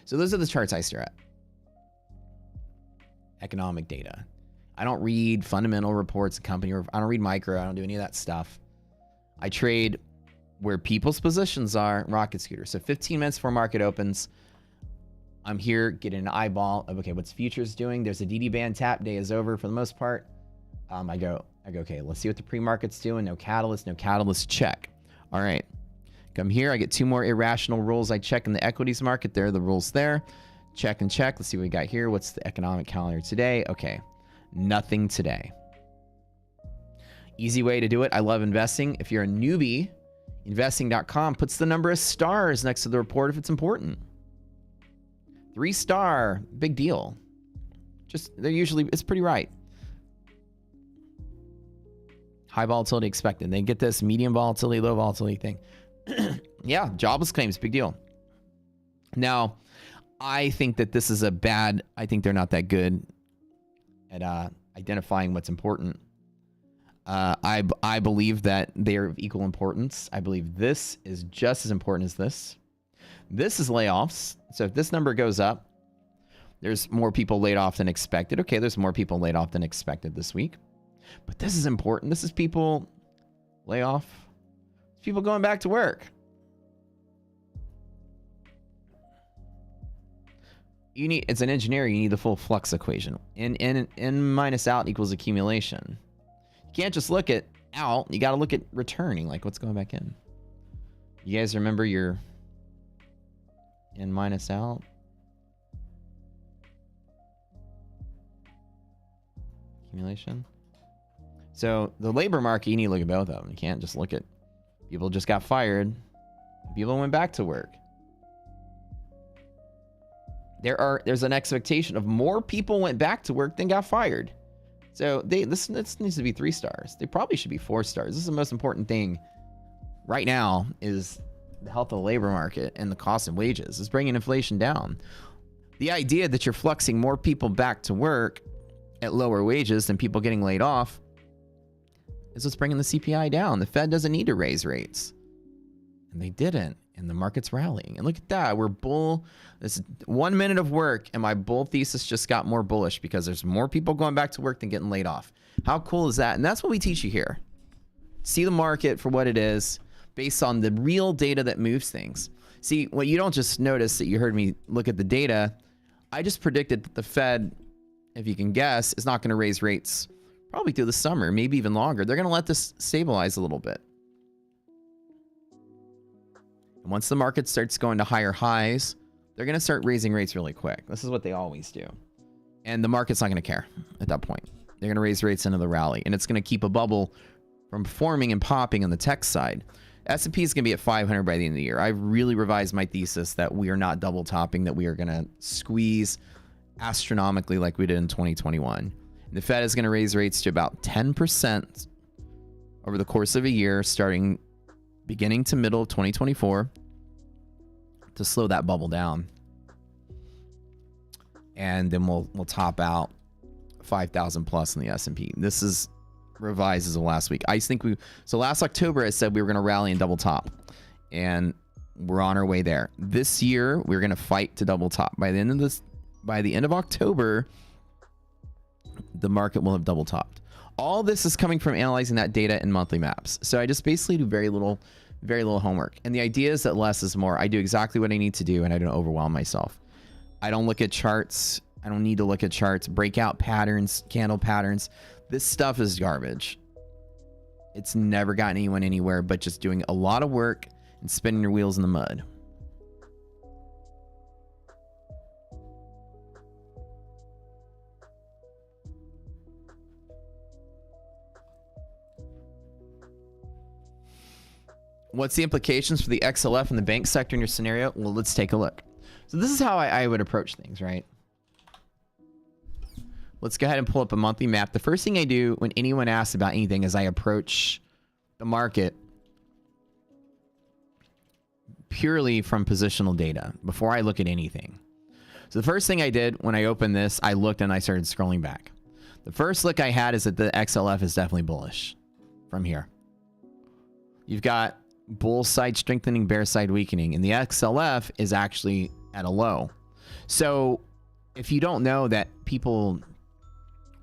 So those are the charts I stare at. Economic data. I don't read fundamental reports of company. I don't read micro. I don't do any of that stuff. I trade where people's positions are. Rocket scooter. So 15 minutes before market opens, I'm here getting an eyeball of, okay, what's futures doing? There's a DD band tap. Day is over for the most part. I go, okay, let's see what the pre-market's doing. No catalyst, check. All right. Come here. I get 2 more irrational rules. I check in the equities market. There are the rules there. Check and check. Let's see what we got here. What's the economic calendar today? Okay. Nothing today. Easy way to do it. I love investing. If you're a newbie, investing.com puts the number of stars next to the report if it's important. 3-star, big deal. Just, it's pretty right. High volatility expected. They get this medium volatility, low volatility thing. Yeah, jobless claims, big deal. Now, I think that this is I think they're not that good at identifying what's important. I believe that they are of equal importance. I believe this is just as important as this. This is layoffs. So if this number goes up, there's more people laid off than expected. Okay, there's more people laid off than expected this week. But this is important. This is people lay off. It's people going back to work. As an engineer, you need the full flux equation. In minus out equals accumulation. You can't just look at out. You got to look at returning, like what's going back in. You guys remember your in minus out? Accumulation. So the labor market, you need to look at both of them. You can't just look at people just got fired. People went back to work. There's an expectation of more people went back to work than got fired. So this needs to be 3 stars. They probably should be 4 stars. This is the most important thing right now is the health of the labor market and the cost of wages. Is bringing inflation down. The idea that you're fluxing more people back to work at lower wages than people getting laid off is what's bringing the CPI down. The Fed doesn't need to raise rates. And they didn't. And the market's rallying. And look at that. We're bull. This 1 minute of work, and my bull thesis just got more bullish because there's more people going back to work than getting laid off. How cool is that? And that's what we teach you here. See the market for what it is. based on the real data that moves things. See, what you don't just notice that you heard me look at the data, I just predicted that the Fed, if you can guess, is not going to raise rates probably through the summer, maybe even longer. They're going to let this stabilize a little bit. And once the market starts going to higher highs, they're going to start raising rates really quick. This is what they always do. And the market's not going to care at that point. They're going to raise rates into the rally, and it's going to keep a bubble from forming and popping on the tech side. S&P is going to be at 500 by the end of the year. I've really revised my thesis that we are not double topping, that we are going to squeeze astronomically like we did in 2021. And the Fed is going to raise rates to about 10% over the course of a year, starting beginning to middle of 2024, to slow that bubble down. And then we'll top out 5,000 plus in the S&P. This is revised as of last week. I think so last October I said we were going to rally and double top, and we're on our way there. This year we're going to fight to double top. By the end of October, the market will have double topped. All this is coming from analyzing that data in monthly maps. So I just basically do very little homework. And the idea is that less is more. I do exactly what I need to do, and I don't overwhelm myself. I don't look at charts. I don't need to look at charts, breakout patterns, candle patterns. This stuff is garbage. It's never gotten anyone anywhere but just doing a lot of work and spinning your wheels in the mud. What's the implications for the XLF and the bank sector in your scenario? Well, let's take a look. So this is how I would approach things, right? Let's go ahead and pull up a monthly map. The first thing I do when anyone asks about anything is I approach the market purely from positional data before I look at anything. So the first thing I did when I opened this, I looked and I started scrolling back. The first look I had is that the XLF is definitely bullish from here. You've got bull side strengthening, bear side weakening, and the XLF is actually at a low. So if you don't know that people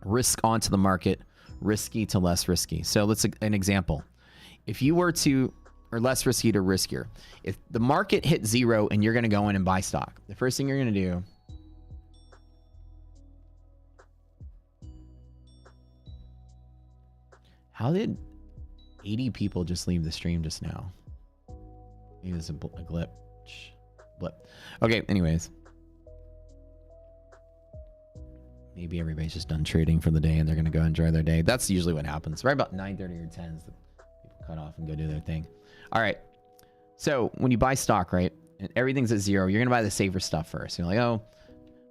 risk onto the market, risky to less risky. So let's an example. If you were to, or less risky to riskier, if the market hit zero and you're going to go in and buy stock, the first thing you're going to do how did 80 people just leave the stream just now? Maybe it's a glitch. Blip. Okay, anyways. Maybe everybody's just done trading for the day and they're going to go enjoy their day. That's usually what happens. Right about 9:30 or 10 is the people cut off and go do their thing. All right. So when you buy stock, right, and everything's at zero, you're going to buy the safer stuff first. You're like, oh,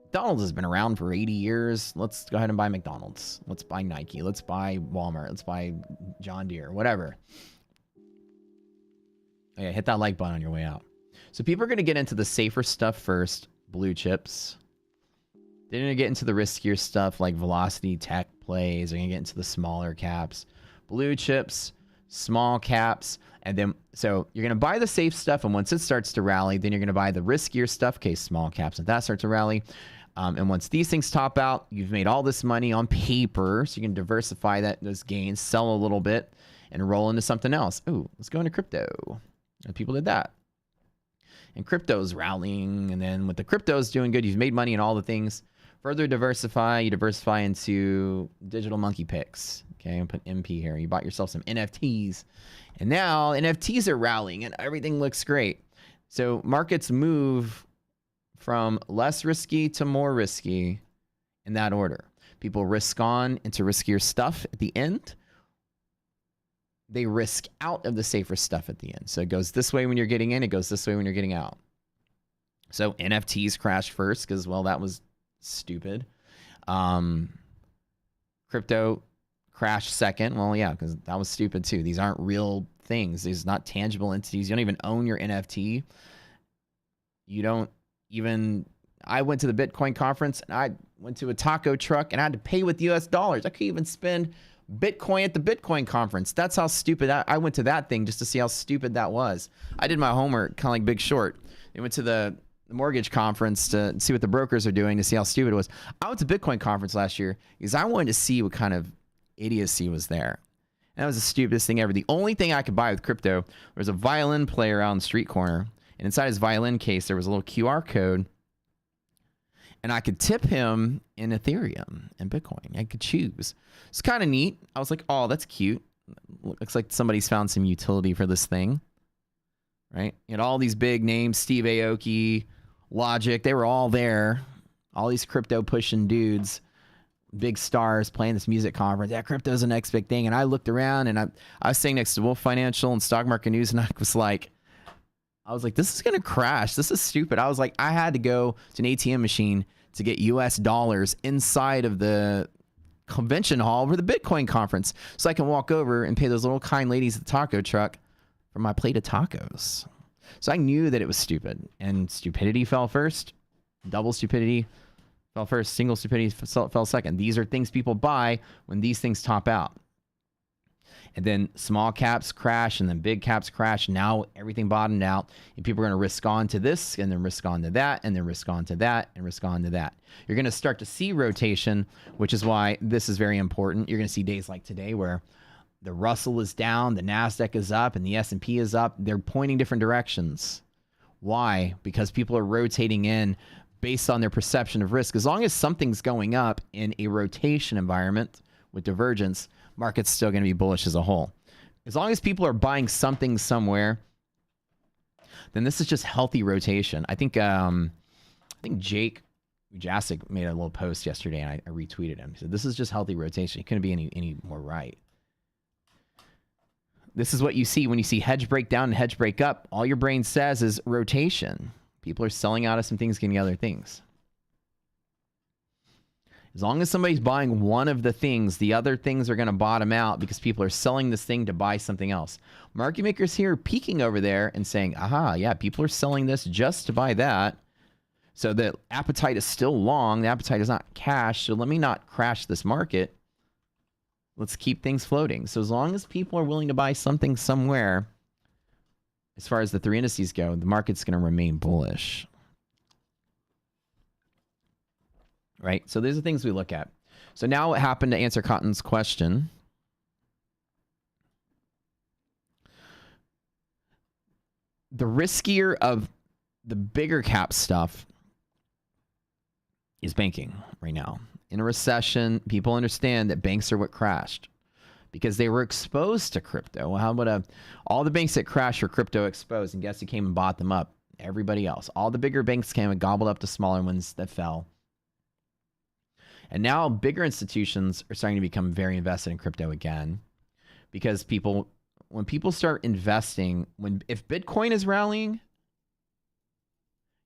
McDonald's has been around for 80 years. Let's go ahead and buy McDonald's. Let's buy Nike. Let's buy Walmart. Let's buy John Deere, whatever. Okay, hit that like button on your way out. So people are going to get into the safer stuff first, blue chips. They're going to get into the riskier stuff like velocity tech plays. They're going to get into the smaller caps, blue chips, small caps. And then, so you're going to buy the safe stuff. And once it starts to rally, then you're going to buy the riskier stuff. Okay, small caps. And that starts to rally. And once these things top out, you've made all this money on paper. So you can diversify those gains, sell a little bit, and roll into something else. Ooh, let's go into crypto. And people did that. And crypto's rallying. And then with the crypto's doing good, you've made money in all the things. Further diversify, you diversify into digital monkey picks. Okay, I'll put MP here. You bought yourself some NFTs. And now NFTs are rallying and everything looks great. So markets move from less risky to more risky in that order. People risk on into riskier stuff at the end. They risk out of the safer stuff at the end. So it goes this way when you're getting in. It goes this way when you're getting out. So NFTs crash first because, well, that was stupid. Crypto crash second. Well, yeah, because that was stupid too. These aren't real things. These are not tangible entities. You don't even own your NFT. You don't even... I went to the Bitcoin conference and I went to a taco truck and I had to pay with US dollars. I couldn't even spend Bitcoin at the Bitcoin conference. That's how stupid I went to that thing just to see how stupid that was. I did my homework, kind of like Big Short. I went to the mortgage conference to see what the brokers are doing to see how stupid it was. I went to Bitcoin conference last year because I wanted to see what kind of idiocy was there. That was the stupidest thing ever. The only thing I could buy with crypto was a violin player out on the street corner. And inside his violin case, there was a little QR code. And I could tip him in Ethereum and Bitcoin. I could choose. It's kind of neat. I was like, oh, that's cute. Looks like somebody's found some utility for this thing. Right? You had all these big names, Steve Aoki, Logic. They were all there. All these crypto pushing dudes. Big stars playing this music conference. Yeah, crypto's the next big thing. And I looked around and I was sitting next to Wolf Financial and Stock Market News, and I was like, this is going to crash. This is stupid. I was like, I had to go to an ATM machine to get US dollars inside of the convention hall for the Bitcoin conference so I can walk over and pay those little kind ladies at the taco truck for my plate of tacos. So I knew that it was stupid, and stupidity fell first. Double stupidity fell first, single stupidity fell second. These are things people buy when these things top out. And then small caps crash, and then big caps crash. Now everything bottomed out, and people are going to risk on to this, and then risk on to that, and then risk on to that, and risk on to that. You're going to start to see rotation, which is why this is very important. You're going to see days like today where the Russell is down, the NASDAQ is up, and the S&P is up. They're pointing different directions. Why? Because people are rotating in based on their perception of risk. As long as something's going up in a rotation environment with divergence, market's still going to be bullish as a whole. As long as people are buying something somewhere, then this is just healthy rotation. I think Jake Jasic made a little post yesterday, and I retweeted him. He said, this is just healthy rotation. It couldn't be any more right. This is what you see when you see hedge break down and hedge break up. All your brain says is rotation. People are selling out of some things, getting other things. As long as somebody's buying one of the things, the other things are going to bottom out because people are selling this thing to buy something else. Market makers here are peeking over there and saying, aha, yeah, people are selling this just to buy that. So the appetite is still long. The appetite is not cash. So let me not crash this market. Let's keep things floating. So as long as people are willing to buy something somewhere, as far as the three indices go, the market's going to remain bullish. Right? So these are things we look at. So now what happened, to answer Cotton's question? The riskier of the bigger cap stuff is banking right now. In a recession, people understand that banks are what crashed because they were exposed to crypto. Well, how about all the banks that crashed were crypto exposed, and guess who came and bought them up? Everybody else. All the bigger banks came and gobbled up the smaller ones that fell. And now bigger institutions are starting to become very invested in crypto again, because when people start investing, if Bitcoin is rallying,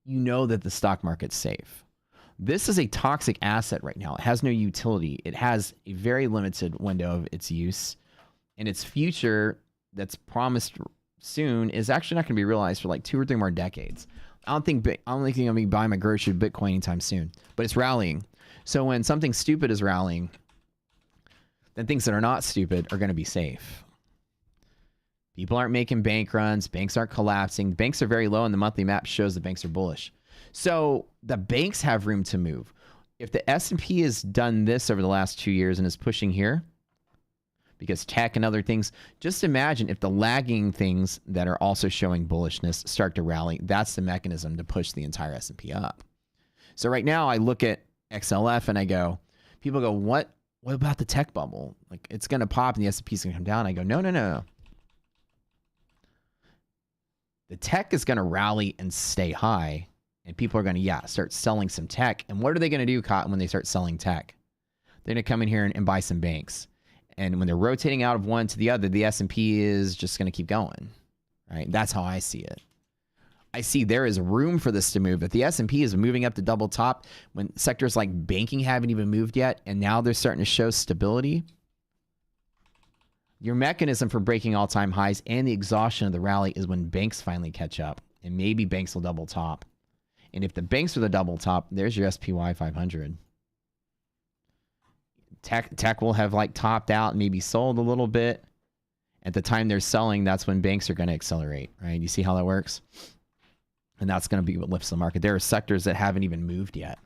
you know that the stock market's safe. This is a toxic asset right now. It has no utility. It has a very limited window of its use, and its future that's promised soon is actually not going to be realized for like 2 or 3 more decades. I don't think I'm going to be buying my grocery Bitcoin anytime soon, but it's rallying. So when something stupid is rallying, then things that are not stupid are going to be safe. People aren't making bank runs. Banks aren't collapsing. Banks are very low, and the monthly map shows the banks are bullish. So the banks have room to move. If the S&P has done this over the last 2 years and is pushing here, because tech and other things, just imagine if the lagging things that are also showing bullishness start to rally. That's the mechanism to push the entire S&P up. So right now I look at XLF and I go, people go, what about the tech bubble? Like, it's going to pop and the S&P is going to come down. I go, no. The tech is going to rally and stay high. And people are going to, start selling some tech. And what are they going to do, Cotton, when they start selling tech? They're going to come in here and buy some banks. And when they're rotating out of one to the other, the S&P is just going to keep going, right? That's how I see it. I see there is room for this to move. If the S&P is moving up to double top, when sectors like banking haven't even moved yet, and now they're starting to show stability, your mechanism for breaking all-time highs and the exhaustion of the rally is when banks finally catch up, and maybe banks will double top. And if the banks are the double top, there's your SPY 500. Tech will have like topped out and maybe sold a little bit. At the time they're selling, that's when banks are going to accelerate, right? You see how that works? And that's going to be what lifts the market. There are sectors that haven't even moved yet.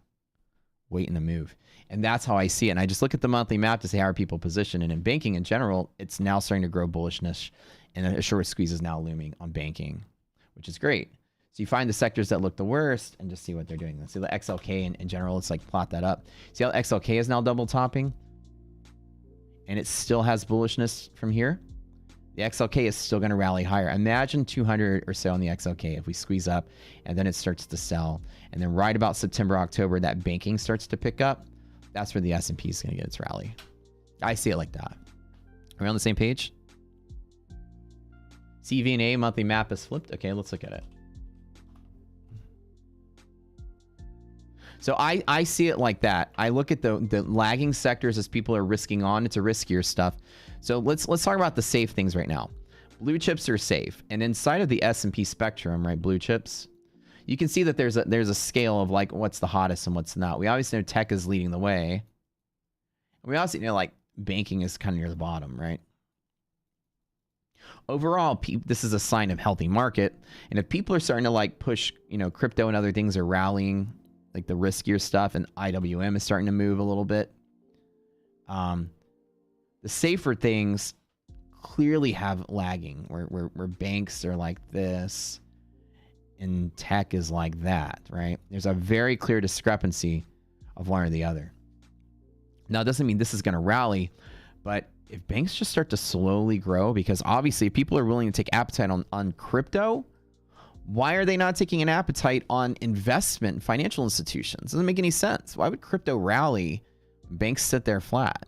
waiting to move. And that's how I see it. And I just look at the monthly map to say, how are people positioned? And in banking in general, it's now starting to grow bullishness. And a short squeeze is now looming on banking, which is great. So you find the sectors that look the worst and just see what they're doing. Let's see the XLK in general. Let's like plot that up. See how XLK is now double topping? And it still has bullishness from here. The XLK is still going to rally higher. Imagine 200 or so on the XLK if we squeeze up and then it starts to sell. And then right about September, October, that banking starts to pick up. That's where the S&P is going to get its rally. I see it like that. Are we on the same page? CVNA monthly map is flipped. Okay, let's look at it. So I see it like that. I look at the lagging sectors as people are risking on. It's a riskier stuff. So let's talk about the safe things right now. Blue chips are safe. And inside of the S&P spectrum, right, blue chips, you can see that there's a scale of like what's the hottest and what's not. We obviously know tech is leading the way. We also know like banking is kind of near the bottom, right? Overall, this is a sign of healthy market. And if people are starting to like push, you know, crypto and other things are rallying, like the riskier stuff, and IWM is starting to move a little bit. The safer things clearly have lagging, where banks are like this and tech is like that, right? There's a very clear discrepancy of one or the other. Now, it doesn't mean this is going to rally, but if banks just start to slowly grow, because obviously if people are willing to take appetite on crypto, why are they not taking an appetite on investment in financial institutions? Doesn't make any sense. Why would crypto rally? Banks sit there flat.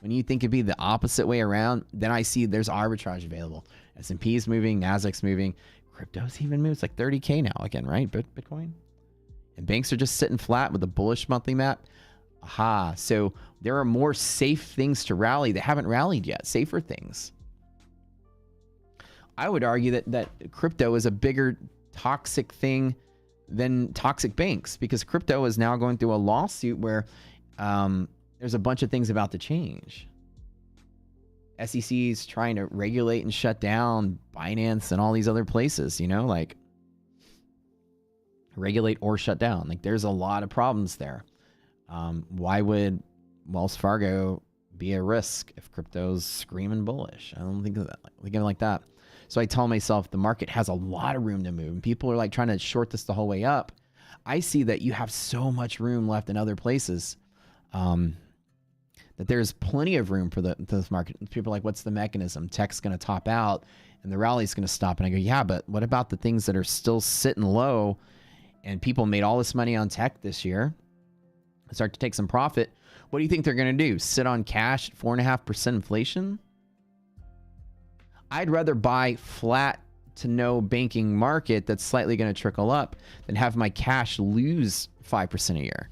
When you think it'd be the opposite way around, then I see there's arbitrage available. S&P is moving, Nasdaq's moving, crypto's even moved. It's like 30K now again, right? Bitcoin. And banks are just sitting flat with a bullish monthly map. Aha. So there are more safe things to rally that haven't rallied yet. Safer things. I would argue that crypto is a bigger toxic thing than toxic banks, because crypto is now going through a lawsuit where there's a bunch of things about to change. SEC is trying to regulate and shut down Binance and all these other places, you know, like regulate or shut down. Like there's a lot of problems there. Why would Wells Fargo be a risk if crypto's screaming bullish? I don't think of that like that. So I tell myself the market has a lot of room to move. And people are like trying to short this the whole way up. I see that you have so much room left in other places, that there's plenty of room for this market. People are like, what's the mechanism? Tech's going to top out and the rally's going to stop. And I go, yeah, but what about the things that are still sitting low and people made all this money on tech this year, start to take some profit? What do you think they're going to do? Sit on cash at 4.5% inflation? I'd rather buy flat to no banking market that's slightly going to trickle up than have my cash lose 5% a year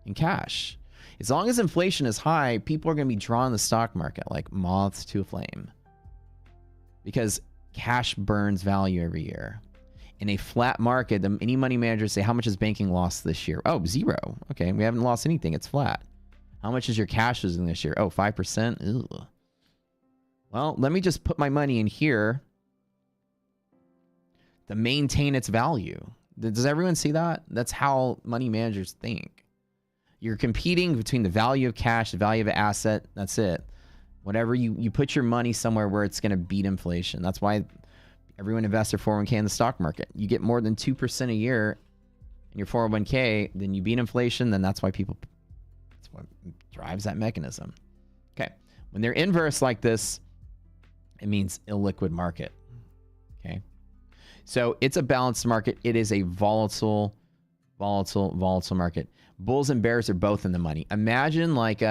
in cash. As long as inflation is high, people are going to be drawing the stock market like moths to a flame, because cash burns value every year. In a flat market, any money managers say, how much has banking lost this year? Oh, 0. Okay, we haven't lost anything. It's flat. How much is your cash losing this year? Oh, 5%. Ugh. Well, let me just put my money in here to maintain its value. Does everyone see that? That's how money managers think. You're competing between the value of cash, the value of an asset. That's it. Whatever you put your money somewhere where it's going to beat inflation. That's why everyone invests their 401k in the stock market. You get more than 2% a year in your 401k, then you beat inflation. Then that's what drives that mechanism. Okay. When they're inverse like this, it means illiquid market. Okay. So it's a balanced market. It is a volatile market. Bulls and bears are both in the money. Imagine like,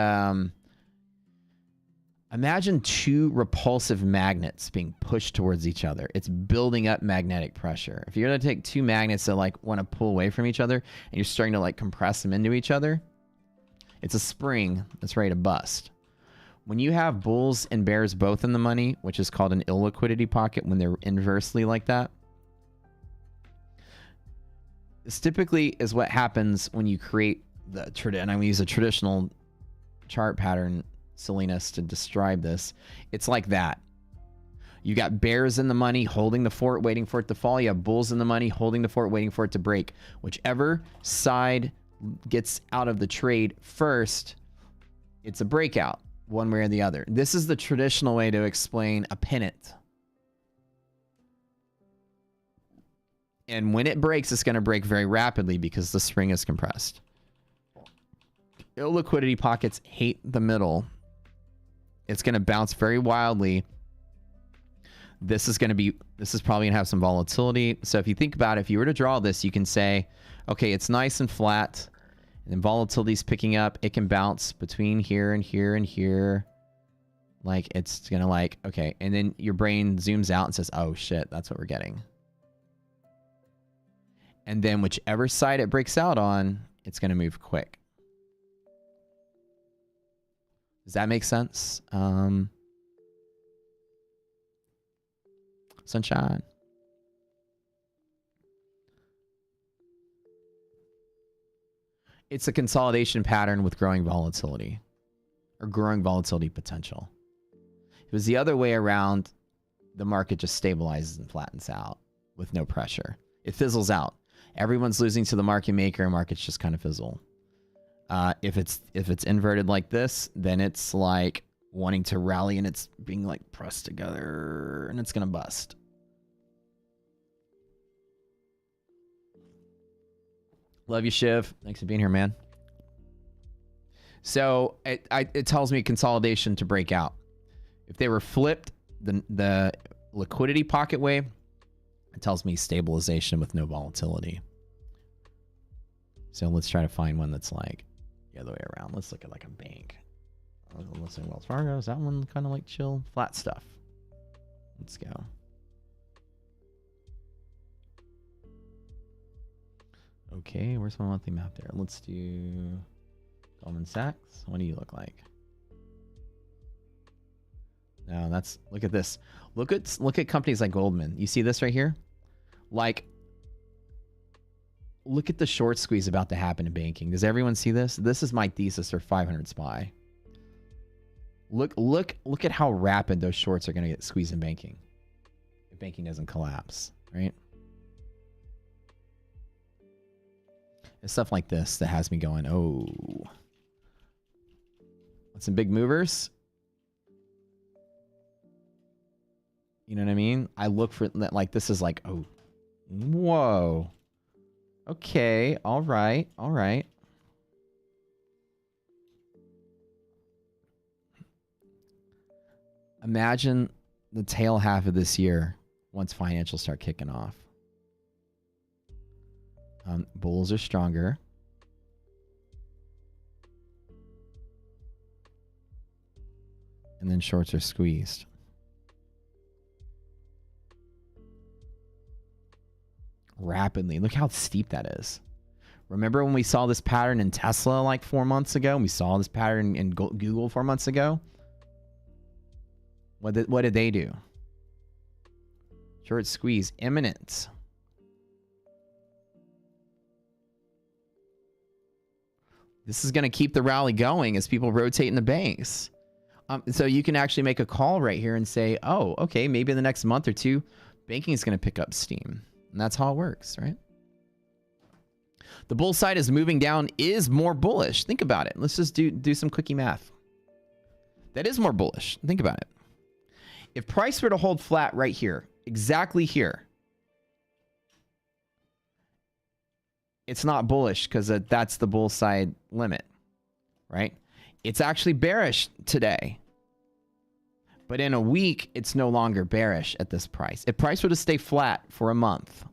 imagine two repulsive magnets being pushed towards each other. It's building up magnetic pressure. If you're going to take two magnets that like want to pull away from each other and you're starting to like compress them into each other, it's a spring that's ready to bust. When you have bulls and bears both in the money, which is called an illiquidity pocket when they're inversely like that, this typically is what happens when you create and I'm going to use a traditional chart pattern silliness to describe this. It's like that. You got bears in the money holding the fort, waiting for it to fall. You have bulls in the money holding the fort, waiting for it to break. Whichever side gets out of the trade first, it's a breakout one way or the other. This is the traditional way to explain a pennant. And when it breaks, it's going to break very rapidly because the spring is compressed. Illiquidity pockets hate the middle. It's going to bounce very wildly. This is probably going to have some volatility. So if you think about it, if you were to draw this, you can say, okay, it's nice and flat. And then volatility is picking up. It can bounce between here and here and here. Like it's going to like, okay. And then your brain zooms out and says, oh shit, that's what we're getting. And then whichever side it breaks out on, it's going to move quick. Does that make sense? Sunshine. It's a consolidation pattern with growing volatility or growing volatility potential. If it was the other way around, the market just stabilizes and flattens out with no pressure. It fizzles out. Everyone's losing to the market maker and markets just kind of fizzle. If it's inverted like this, then it's like wanting to rally and it's being like pressed together and it's going to bust. Love you, Shiv. Thanks for being here, man. So it tells me consolidation to break out. If they were flipped the liquidity pocket way, it tells me stabilization with no volatility. So let's try to find one that's like the other way around. Let's look at like a bank. Let's say Wells Fargo. Is that one kind of like chill? Flat stuff. Let's go. Okay, where's my monthly map there? Let's do Goldman Sachs. What do you look like? No, that's, look at this. Look at companies like Goldman. You see this right here? Like, look at the short squeeze about to happen in banking. Does everyone see this? This is my thesis for 500 SPY. Look at how rapid those shorts are going to get squeezed in banking. If banking doesn't collapse, right? It's stuff like this that has me going, oh. Want some big movers? You know what I mean? I look for, like, this is like, oh, whoa. Okay, all right, all right. Imagine the tail half of this year once financials start kicking off. Bulls are stronger. And then shorts are squeezed. Rapidly. Look how steep that is. Remember when we saw this pattern in Tesla like 4 months ago? We saw this pattern in Google 4 months ago. What did they do? Short squeeze imminent. This is going to keep the rally going as people rotate in the banks. So you can actually make a call right here and say, oh, okay, maybe in the next month or two, banking is going to pick up steam. And that's how it works, right? The bull side is moving down is more bullish. Think about it. Let's just do some quickie math. That is more bullish. Think about it. If price were to hold flat right here, exactly here, it's not bullish because that's the bull side limit, right? It's actually bearish today. But in a week, it's no longer bearish at this price. If price were to stay flat for a month,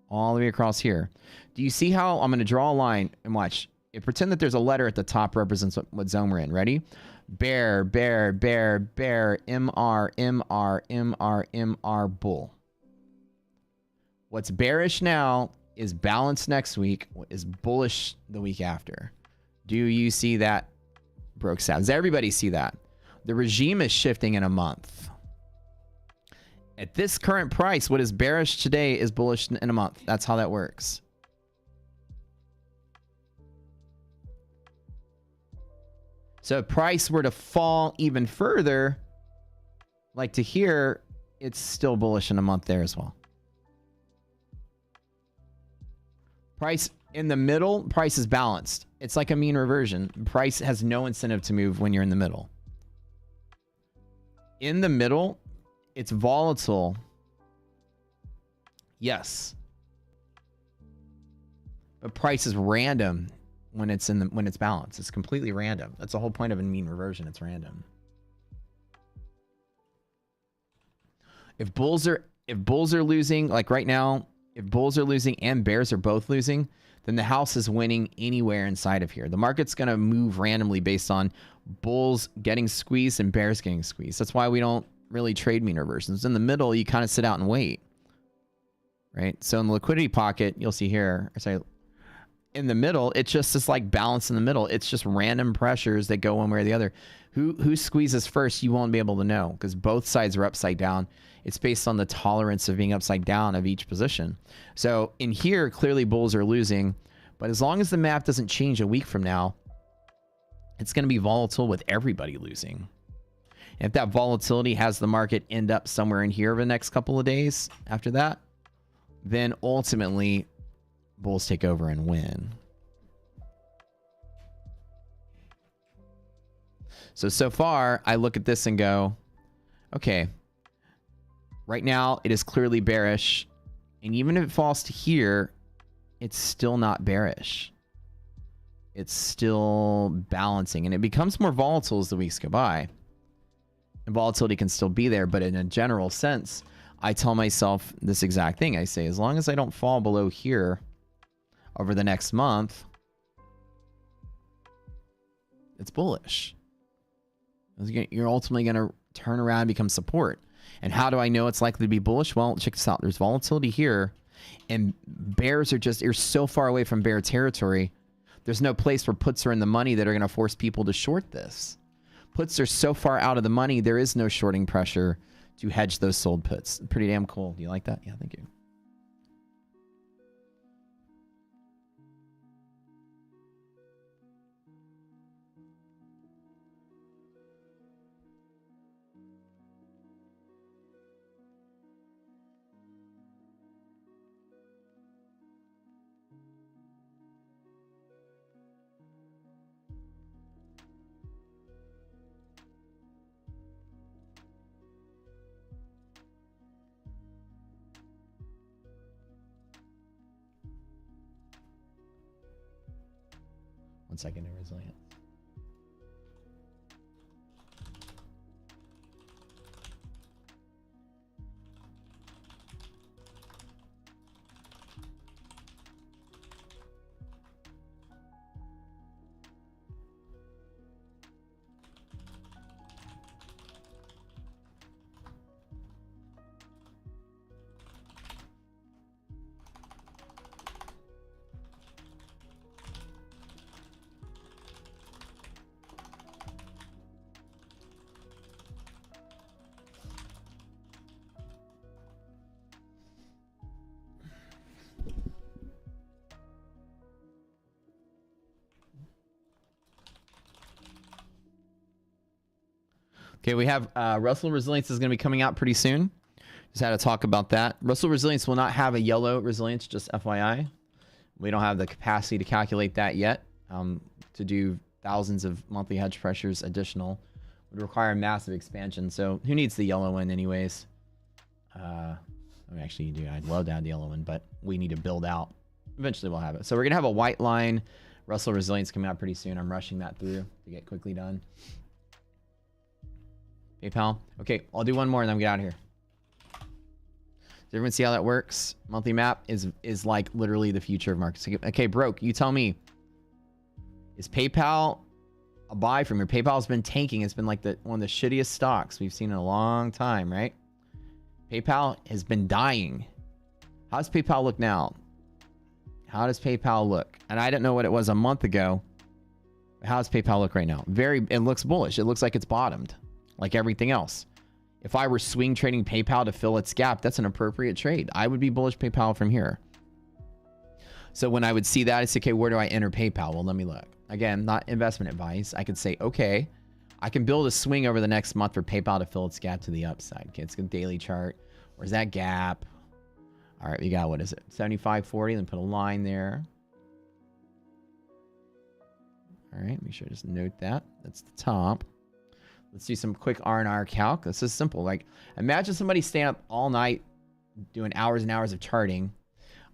all the way across here, do you see how I'm going to draw a line and watch? Pretend that there's a letter at the top represents what zone we're in. Ready? Bear, bear, bear, bear, MR, MR, MR, MR, bull. What's bearish now is balanced next week, is bullish the week after. Do you see that broke out? Does everybody see that? The regime is shifting in a month. At this current price, what is bearish today is bullish in a month. That's how that works. So if price were to fall even further, like to here, it's still bullish in a month there as well. In the middle, price is balanced. It's like a mean reversion. Price has no incentive to move when you're in the middle. In the middle, it's volatile. Yes. But price is random when it's balanced. It's completely random. That's the whole point of a mean reversion. It's random. If bulls are losing, like right now, if bulls are losing and bears are both losing, then the house is winning anywhere inside of here. The market's going to move randomly based on bulls getting squeezed and bears getting squeezed. That's why we don't really trade mean reversions. In the middle, you kind of sit out and wait. Right? So in the liquidity pocket, you'll see here, in the middle, it's just this like balance in the middle. It's just random pressures that go one way or the other. Who squeezes first, you won't be able to know because both sides are upside down. It's based on the tolerance of being upside down of each position. So in here, clearly bulls are losing, but as long as the map doesn't change a week from now, it's going to be volatile with everybody losing. And if that volatility has the market end up somewhere in here over the next couple of days after that, then ultimately bulls take over and win. So far, I look at this and go, okay, right now it is clearly bearish. And even if it falls to here, it's still not bearish. It's still balancing. And it becomes more volatile as the weeks go by. And volatility can still be there. But in a general sense, I tell myself this exact thing. I say, as long as I don't fall below here over the next month, it's bullish. You're ultimately going to turn around and become support. And how do I know it's likely to be bullish? Well, check this out. There's volatility here. And bears are just, you're so far away from bear territory. There's no place where puts are in the money that are going to force people to short this. Puts are so far out of the money, there is no shorting pressure to hedge those sold puts. Pretty damn cool. Do you like that? Yeah, thank you. One second, resilient. Okay, we have Russell Resilience is going to be coming out pretty soon. Just had to talk about that. Russell Resilience will not have a yellow resilience, just FYI. We don't have the capacity to calculate that yet. To do thousands of monthly hedge pressures additional would require massive expansion. So who needs the yellow one anyways? I mean, actually, you do. I'd love to have the yellow one, but we need to build out. Eventually, we'll have it. So we're going to have a white line Russell Resilience coming out pretty soon. I'm rushing that through to get quickly done. PayPal. Okay, I'll do one more and then we get out of here. Does everyone see how that works? Monthly map is like literally the future of markets. Okay, Broke, you tell me. Is PayPal a buy from here? PayPal's been tanking. It's been like one of the shittiest stocks we've seen in a long time, right? PayPal has been dying. How does PayPal look now? How does PayPal look? And I don't know what it was a month ago. How does PayPal look right now? It looks bullish. It looks like it's bottomed. Like everything else. If I were swing trading PayPal to fill its gap, that's an appropriate trade. I would be bullish PayPal from here. So when I would see that, it's okay, where do I enter PayPal? Well, let me look. Again, not investment advice. I could say, okay, I can build a swing over the next month for PayPal to fill its gap to the upside. Okay, it's a daily chart. Where's that gap? All right, we got, what is it? 75.40. Then put a line there. All right, make sure I just note that. That's the top. Let's do some quick R&R calc. This is simple. Like, imagine somebody staying up all night doing hours and hours of charting.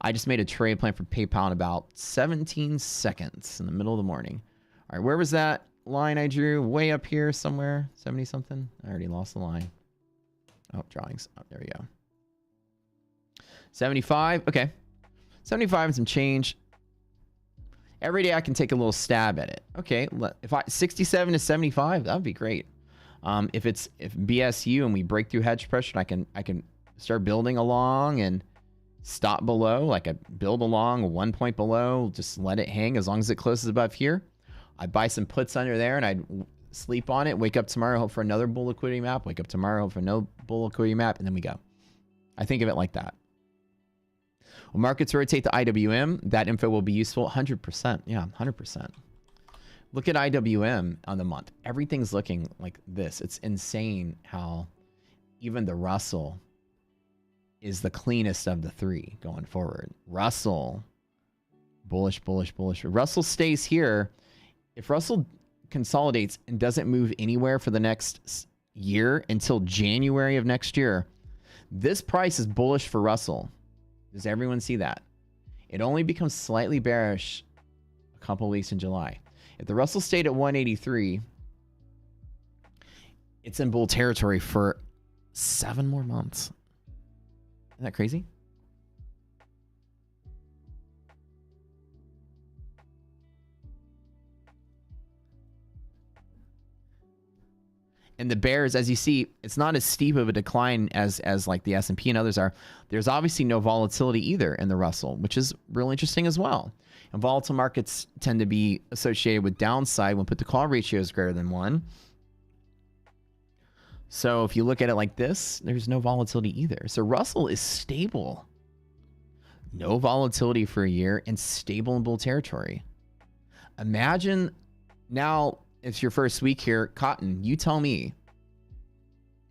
I just made a trade plan for PayPal in about 17 seconds in the middle of the morning. All right, where was that line I drew? Way up here somewhere, 70 something. I already lost the line. Oh, drawings. Oh, there we go. 75. Okay. 75 and some change. Every day I can take a little stab at it. Okay, if 67 to 75, that would be great. If BSU and we break through hedge pressure, I can start building along and stop below, like I build along 1 point below, just let it hang as long as it closes above here. I buy some puts under there and I'd sleep on it, wake up tomorrow, hope for another bull liquidity map, wake up tomorrow, hope for no bull liquidity map, and then we go. I think of it like that. When markets rotate to IWM, that info will be useful. 100%. Yeah, 100%. Look at IWM on the month. Everything's looking like this. It's insane how even the Russell is the cleanest of the three going forward. Russell, bullish, bullish, bullish. Russell stays here. If Russell consolidates and doesn't move anywhere for the next year until January of next year, this price is bullish for Russell. Does everyone see that? It only becomes slightly bearish a couple weeks in July. If the Russell stayed at 183, it's in bull territory for 7 more months. Isn't that crazy? And the bears, as you see, it's not as steep of a decline as like the S&P and others are. There's obviously no volatility either in the Russell, which is real interesting as well. And volatile markets tend to be associated with downside when put-to-call ratio is greater than 1. So if you look at it like this, there's no volatility either. So Russell is stable. No volatility for a year and stable in bull territory. Imagine now... It's your first week here. Cotton, you tell me.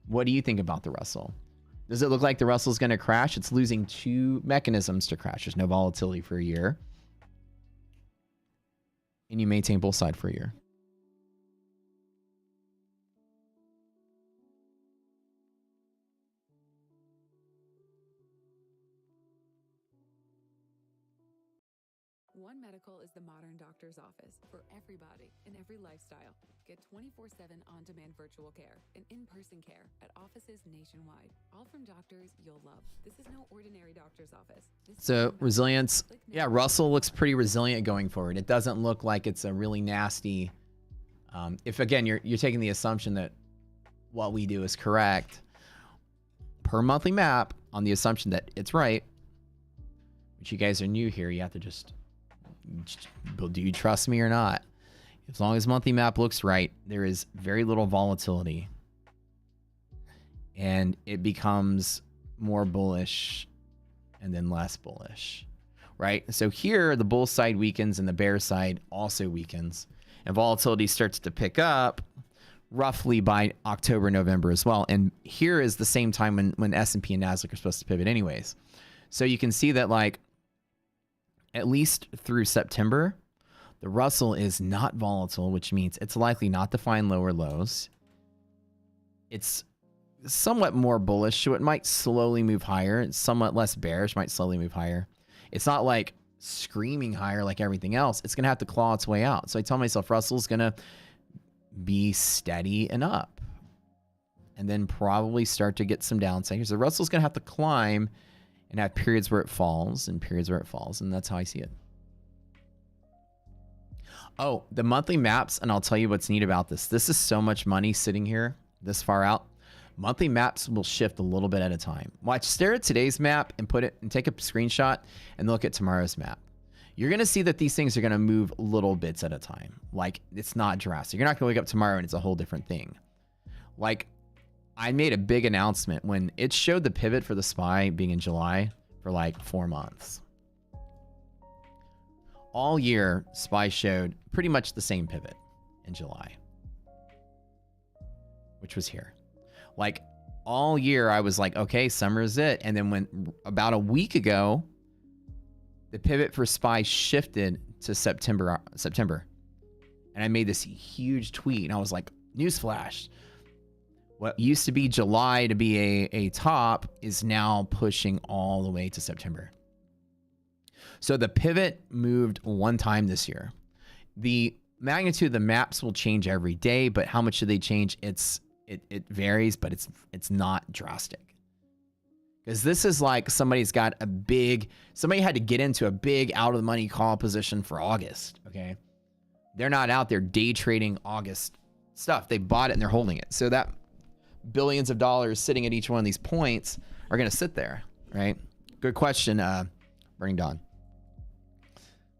What do you think about the Russell? Does it look like the Russell's going to crash? It's losing 2 mechanisms to crash. There's no volatility for a year. And you maintain bull side for a year. One Medical is the modern doctor's office for everybody in every lifestyle. Get 24/7 on-demand virtual care and in-person care at offices nationwide, all from doctors you'll love. This is no ordinary doctor's office. So resilience, yeah, Russell looks pretty resilient going forward. It doesn't look like it's a really nasty. If again you're taking the assumption that what we do is correct per monthly map on the assumption that it's right, which you guys are new here, you have to just. Do you trust me or not? As long as monthly map looks right, there is very little volatility. And it becomes more bullish and then less bullish, right? So here, the bull side weakens and the bear side also weakens. And volatility starts to pick up roughly by October, November as well. And here is the same time when S&P and Nasdaq are supposed to pivot anyways. So you can see that like, at least through September, the Russell is not volatile, which means it's likely not to find lower lows. It's somewhat more bullish, so it might slowly move higher. It's somewhat less bearish, might slowly move higher. It's not like screaming higher like everything else. It's going to have to claw its way out. So I tell myself Russell's going to be steady and up. And then probably start to get some downside. So Russell's going to have to climb and have periods where it falls and periods where it falls. And that's how I see it. Oh, the monthly maps. And I'll tell you what's neat about this. This is so much money sitting here this far out. Monthly maps will shift a little bit at a time. Watch, stare at today's map and put it and take a screenshot and look at tomorrow's map. You're going to see that these things are going to move little bits at a time. Like it's not drastic. You're not going to wake up tomorrow and it's a whole different thing. Like, I made a big announcement when it showed the pivot for the SPY being in July for like 4 months. All year, SPY showed pretty much the same pivot in July, which was here. Like all year, I was like, okay, summer is it. And then when about a week ago, the pivot for SPY shifted to September. And And I made this huge tweet, and I was like, newsflash. What used to be July to be a top is now pushing all the way to September. So the pivot moved one time this year. The magnitude of the maps will change every day, but how much do they change? It varies, but it's not drastic. Because this is like somebody had to get into a big out of the money call position for August. Okay. They're not out there day trading August stuff. They bought it and they're holding it. So that billions of dollars sitting at each one of these points are going to sit there, right? Good question, Burning Dawn.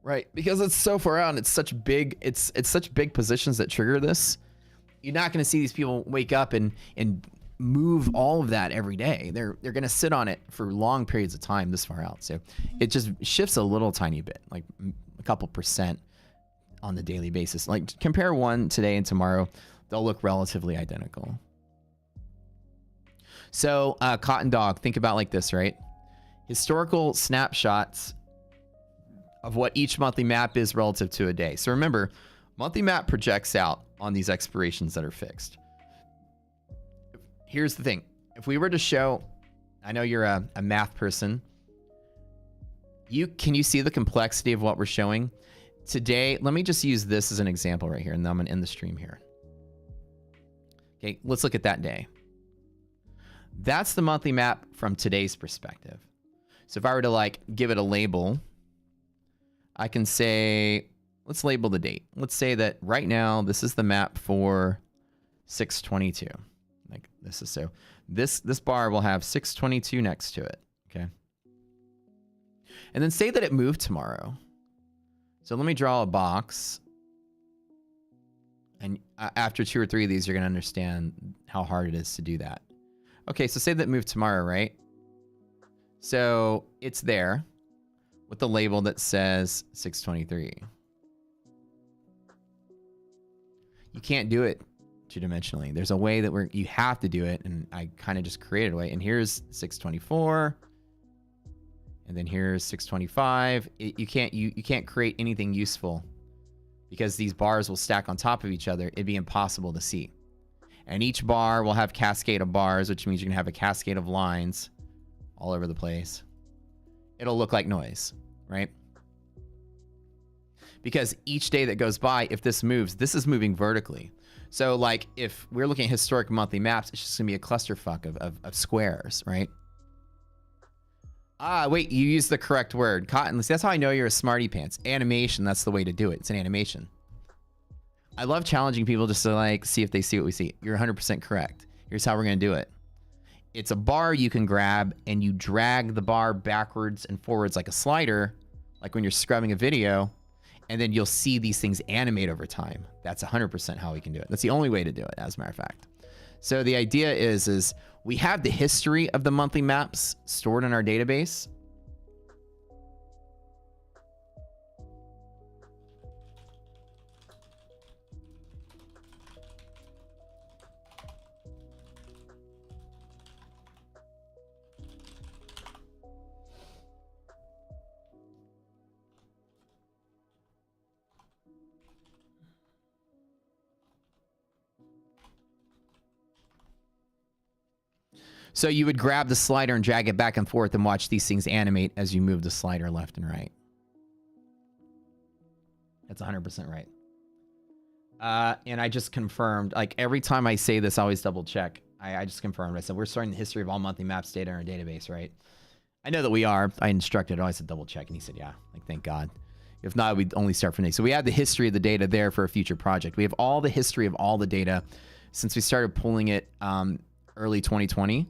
Right, because it's so far out and it's such big positions that trigger this. You're not going to see these people wake up and move all of that every day. They're going to sit on it for long periods of time this far out. So it just shifts a little tiny bit, like a couple percent on the daily basis. Like compare one today and tomorrow, they'll look relatively identical. So Cotton Dog, think about like this, right? Historical snapshots of what each monthly map is relative to a day. So remember, monthly map projects out on these expirations that are fixed. Here's the thing. If we were to show, I know you're a math person. Can you see the complexity of what we're showing? Today, let me just use this as an example right here, and then I'm going to end the stream here. Okay, let's look at that day. That's the monthly map from today's perspective. So if I were to like give it a label, I can say, let's label the date. Let's say that right now, this is the map for 6/22. Like this is so this bar will have 6/22 next to it. Okay. And then say that it moved tomorrow. So let me draw a box. And after 2 or 3 of these, you're going to understand how hard it is to do that. Okay, so say that it moved tomorrow, right? So it's there with the label that says 6/23. You can't do it two-dimensionally. There's a way that you have to do it, and I kind of just created a way. And here's 6/24, and then here's 6/25. You can't create anything useful because these bars will stack on top of each other. It'd be impossible to see. And each bar will have cascade of bars, which means you can have a cascade of lines all over the place. It'll look like noise, right? Because each day that goes by, if this moves, this is moving vertically. So like if we're looking at historic monthly maps, it's just gonna be a clusterfuck of squares, right? Ah, wait, you used the correct word. Cotton, that's how I know you're a smarty pants. Animation, that's the way to do it. It's an animation. I love challenging people just to like see if they see what we see. You're 100% correct. Here's how we're gonna do it. It's a bar you can grab and you drag the bar backwards and forwards like a slider, like when you're scrubbing a video, and then you'll see these things animate over time. That's 100% how we can do it. That's the only way to do it, as a matter of fact. So the idea is we have the history of the monthly maps stored in our database. So you would grab the slider and drag it back and forth and watch these things animate as you move the slider left and right. That's 100% right. And I just confirmed, like every time I say this, I always double check. I just confirmed. I said, we're starting the history of all monthly maps data in our database, right? I know that we are. I instructed, I said double check. And he said, yeah, like thank God. If not, we'd only start from there. So we have the history of the data there for a future project. We have all the history of all the data since we started pulling it early 2020.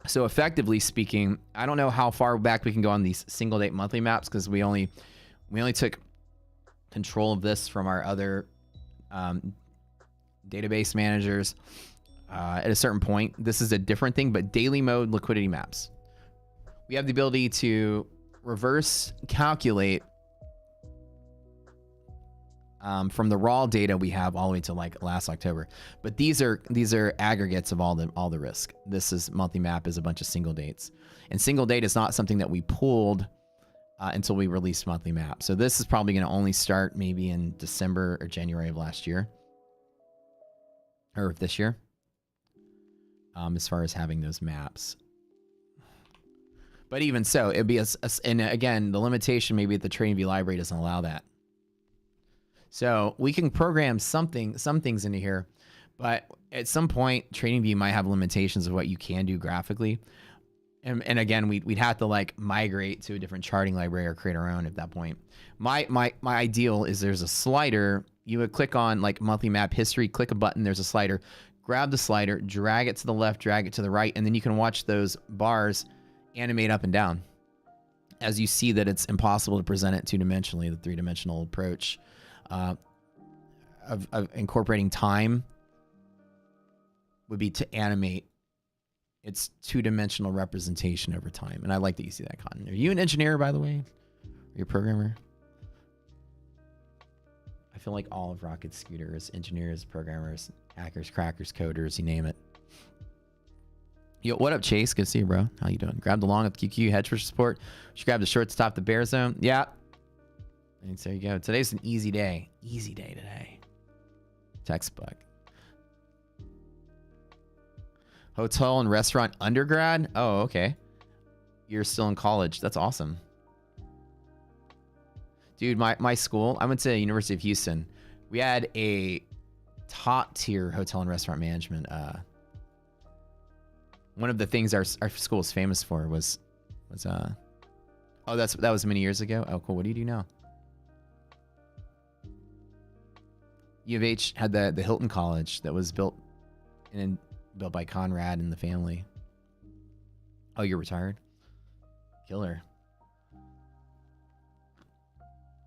So effectively speaking, I don't know how far back we can go on these single date monthly maps because we only took control of this from our other database managers at a certain point. This is a different thing, but daily mode liquidity maps. We have the ability to reverse calculate from the raw data we have all the way to like last October. But these are aggregates of all the risk. This is monthly map is a bunch of single dates. And single date is not something that we pulled until we release monthly maps. So this is probably going to only start maybe in December or January of last year, or this year, as far as having those maps. But even so, it'd be and again, the limitation maybe at the TradingView library doesn't allow that. So we can program some things into here, but at some point, TradingView might have limitations of what you can do graphically. And again, we'd have to like migrate to a different charting library or create our own at that point. My ideal is there's a slider. You would click on like monthly map history, click a button, there's a slider, grab the slider, drag it to the left, drag it to the right, and then you can watch those bars animate up and down as you see that it's impossible to present it two-dimensionally. The three-dimensional approach of incorporating time would be to animate its two-dimensional representation over time. And I like that you see that, Cotton. Are you an engineer, by the way? Are you a programmer? I feel like all of Rocket Scooter's engineers, programmers, hackers, crackers, coders, you name it. Yo, what up, Chase? Good to see you, bro. How you doing? Grabbed along with QQ hedge for support. Should grab the short to top the bear zone. Yeah. And so you go. Today's an easy day. Easy day today. Textbook. Hotel and restaurant undergrad? Oh, okay. You're still in college. That's awesome. Dude, my school, I went to University of Houston. We had a top tier hotel and restaurant management. One of the things our school is famous for was oh, that was many years ago. Oh, cool. What do you do now? U of H had the Hilton College that was built by Conrad and the family. Oh, you're retired? Killer.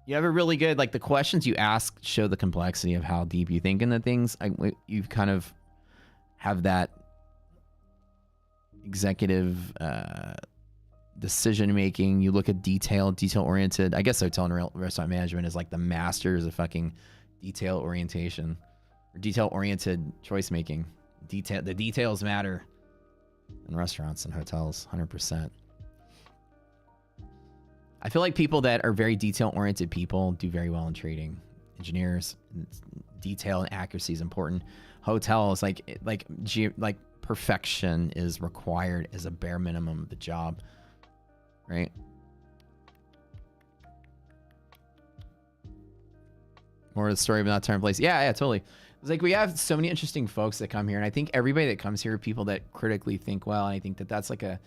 You have a really good, like the questions you ask show the complexity of how deep you think into things. You kind of have that executive decision making. You look at detail oriented. I guess hotel and restaurant management is like the masters of fucking detail orientation or detail oriented choice making. The details matter in restaurants and hotels, 100%. I feel like people that are very detail oriented people do very well in trading. Engineers, detail and accuracy is important. Hotels, like perfection is required as a bare minimum of the job, right? More of the story of not time and place. Yeah, totally. It's like we have so many interesting folks that come here, and I think everybody that comes here are people that critically think well, and I think that that's like a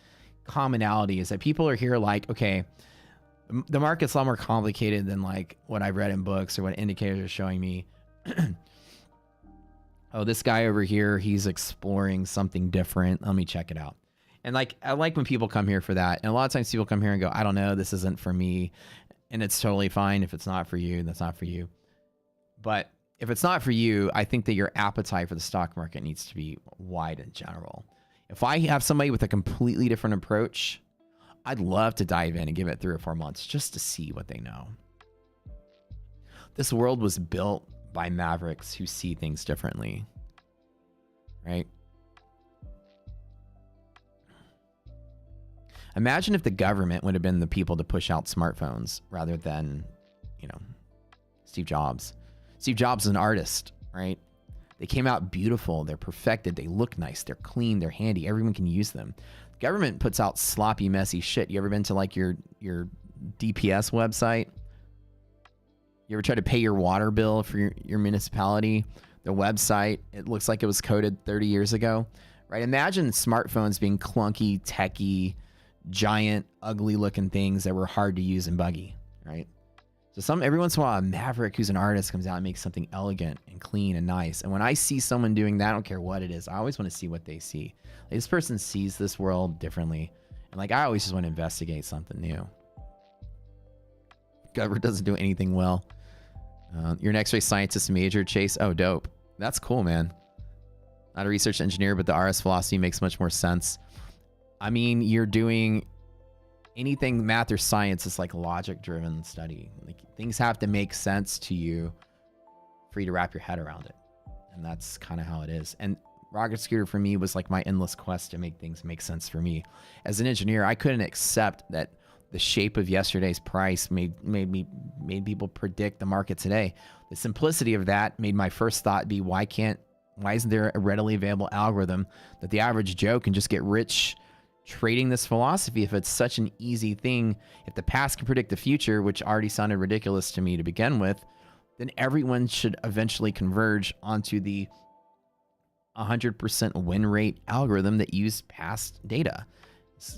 commonality, is that people are here like, okay, the market's a lot more complicated than like what I've read in books or what indicators are showing me. Oh, this guy over here, he's exploring something different. Let me check it out. And like, I like when people come here for that. And a lot of times people come here and go, I don't know, this isn't for me. And it's totally fine. If it's not for you, that's not for you. But if it's not for you, I think that your appetite for the stock market needs to be wide in general. If I have somebody with a completely different approach, I'd love to dive in and give it 3 or 4 months just to see what they know. This world was built by mavericks who see things differently, right? Imagine if the government would have been the people to push out smartphones rather than, Steve Jobs. Steve Jobs is an artist, right? They came out beautiful. They're perfected. They look nice. They're clean. They're handy. Everyone can use them. Government puts out sloppy, messy shit. You ever been to like your DPS website? You ever try to pay your water bill for your municipality? The website, it looks like it was coded 30 years ago, right? Imagine smartphones being clunky, techie, giant, ugly looking things that were hard to use and buggy, right? So every once in a while, a maverick who's an artist comes out and makes something elegant and clean and nice. And when I see someone doing that, I don't care what it is. I always want to see what they see. Like, this person sees this world differently. And like, I always just want to investigate something new. Government doesn't do anything well. You're an X-ray scientist major, Chase. Oh, dope. That's cool, man. Not a research engineer, but the RS philosophy makes much more sense. I mean, you're doing anything math or science is like logic-driven study. Like, things have to make sense to you for you to wrap your head around it. And that's kind of how it is. And Rocket Scooter for me was like my endless quest to make things make sense for me. As an engineer, I couldn't accept that The shape of yesterday's price made people predict the market today. The simplicity of that made my first thought be, why isn't there a readily available algorithm that the average Joe can just get rich trading this philosophy if it's such an easy thing? If the past can predict the future, which already sounded ridiculous to me to begin with, then everyone should eventually converge onto the 100% win rate algorithm that used past data.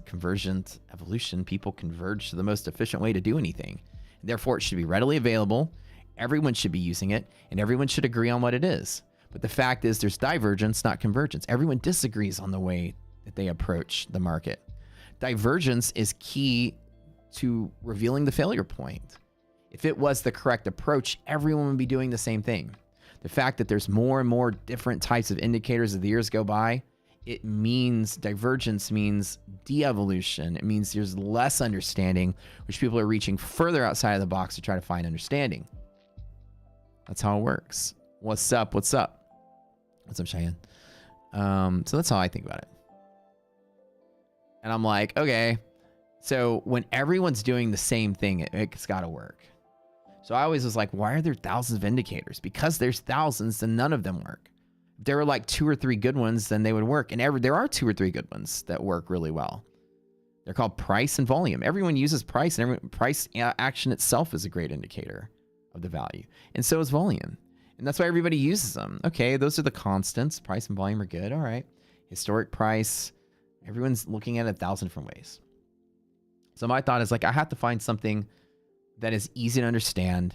Convergent evolution, people converge to the most efficient way to do anything. Therefore, it should be readily available. Everyone should be using it, and everyone should agree on what it is. But the fact is, there's divergence, not convergence. Everyone disagrees on the way that they approach the market. Divergence is key to revealing the failure point. If it was the correct approach, everyone would be doing the same thing. The fact that there's more and more different types of indicators as the years go by, it means divergence means de-evolution. It means there's less understanding, which people are reaching further outside of the box to try to find understanding. That's how it works. What's up? What's up? What's up, Cheyenne? So that's how I think about it. And I'm like, okay, so when everyone's doing the same thing, it's got to work. So I always was like, why are there thousands of indicators? Because there's thousands, then none of them work. If there were like 2 or 3 good ones, then they would work. And there are 2 or 3 good ones that work really well. They're called price and volume. Everyone uses price, and price action itself is a great indicator of the value. And so is volume. And that's why everybody uses them. Okay, those are the constants. Price and volume are good. All right. Historic price. Everyone's looking at it 1,000 different ways. So my thought is like, I have to find something that is easy to understand,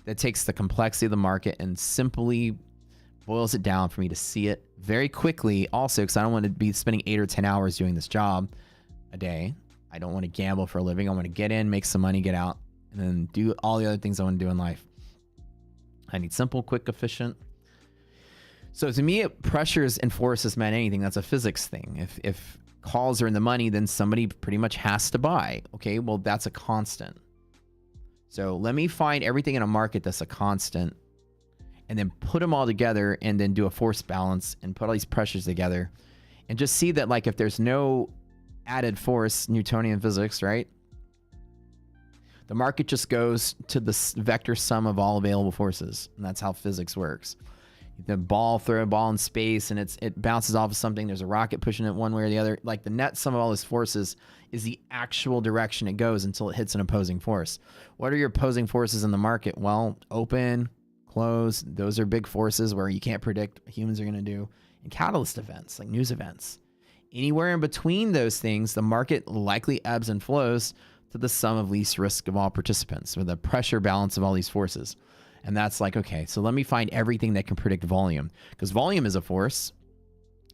that takes the complexity of the market and simply boils it down for me to see it very quickly. Also, because I don't want to be spending 8 or 10 hours doing this job a day. I don't want to gamble for a living. I want to get in, make some money, get out, and then do all the other things I want to do in life. I need simple, quick, efficient. So to me, it pressures and forces meant anything. That's a physics thing. If calls are in the money, then somebody pretty much has to buy. Okay, well, that's a constant. So let me find everything in a market that's a constant and then put them all together and then do a force balance and put all these pressures together and just see that, like, if there's no added force, Newtonian physics, right? The market just goes to the vector sum of all available forces. And that's how physics works. The ball, throw a ball in space and it bounces off of something. There's a rocket pushing it one way or the other. Like, the net sum of all those forces is the actual direction it goes until it hits an opposing force. What are your opposing forces in the market? Well, open, close. Those are big forces where you can't predict what humans are going to do. And catalyst events, like news events. Anywhere in between those things, the market likely ebbs and flows to the sum of least risk of all participants, or the pressure balance of all these forces. And that's like, okay, so let me find everything that can predict volume, because volume is a force.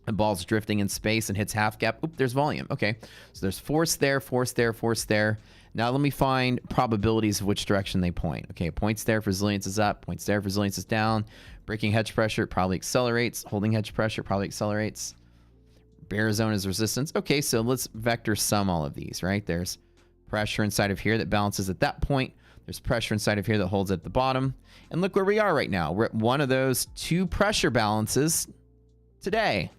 A ball's drifting in space and hits half gap. Oop, there's volume. Okay, so there's force there, force there, force there. Now let me find probabilities of which direction they point. Okay, points there, resilience is up. Points there, resilience is down. Breaking hedge pressure probably accelerates. Holding hedge pressure probably accelerates. Bear zone is resistance. Okay, so let's vector sum all of these, right? There's pressure inside of here that balances at that point. There's pressure inside of here that holds at the bottom. And look where we are right now. We're at one of those 2 pressure balances today.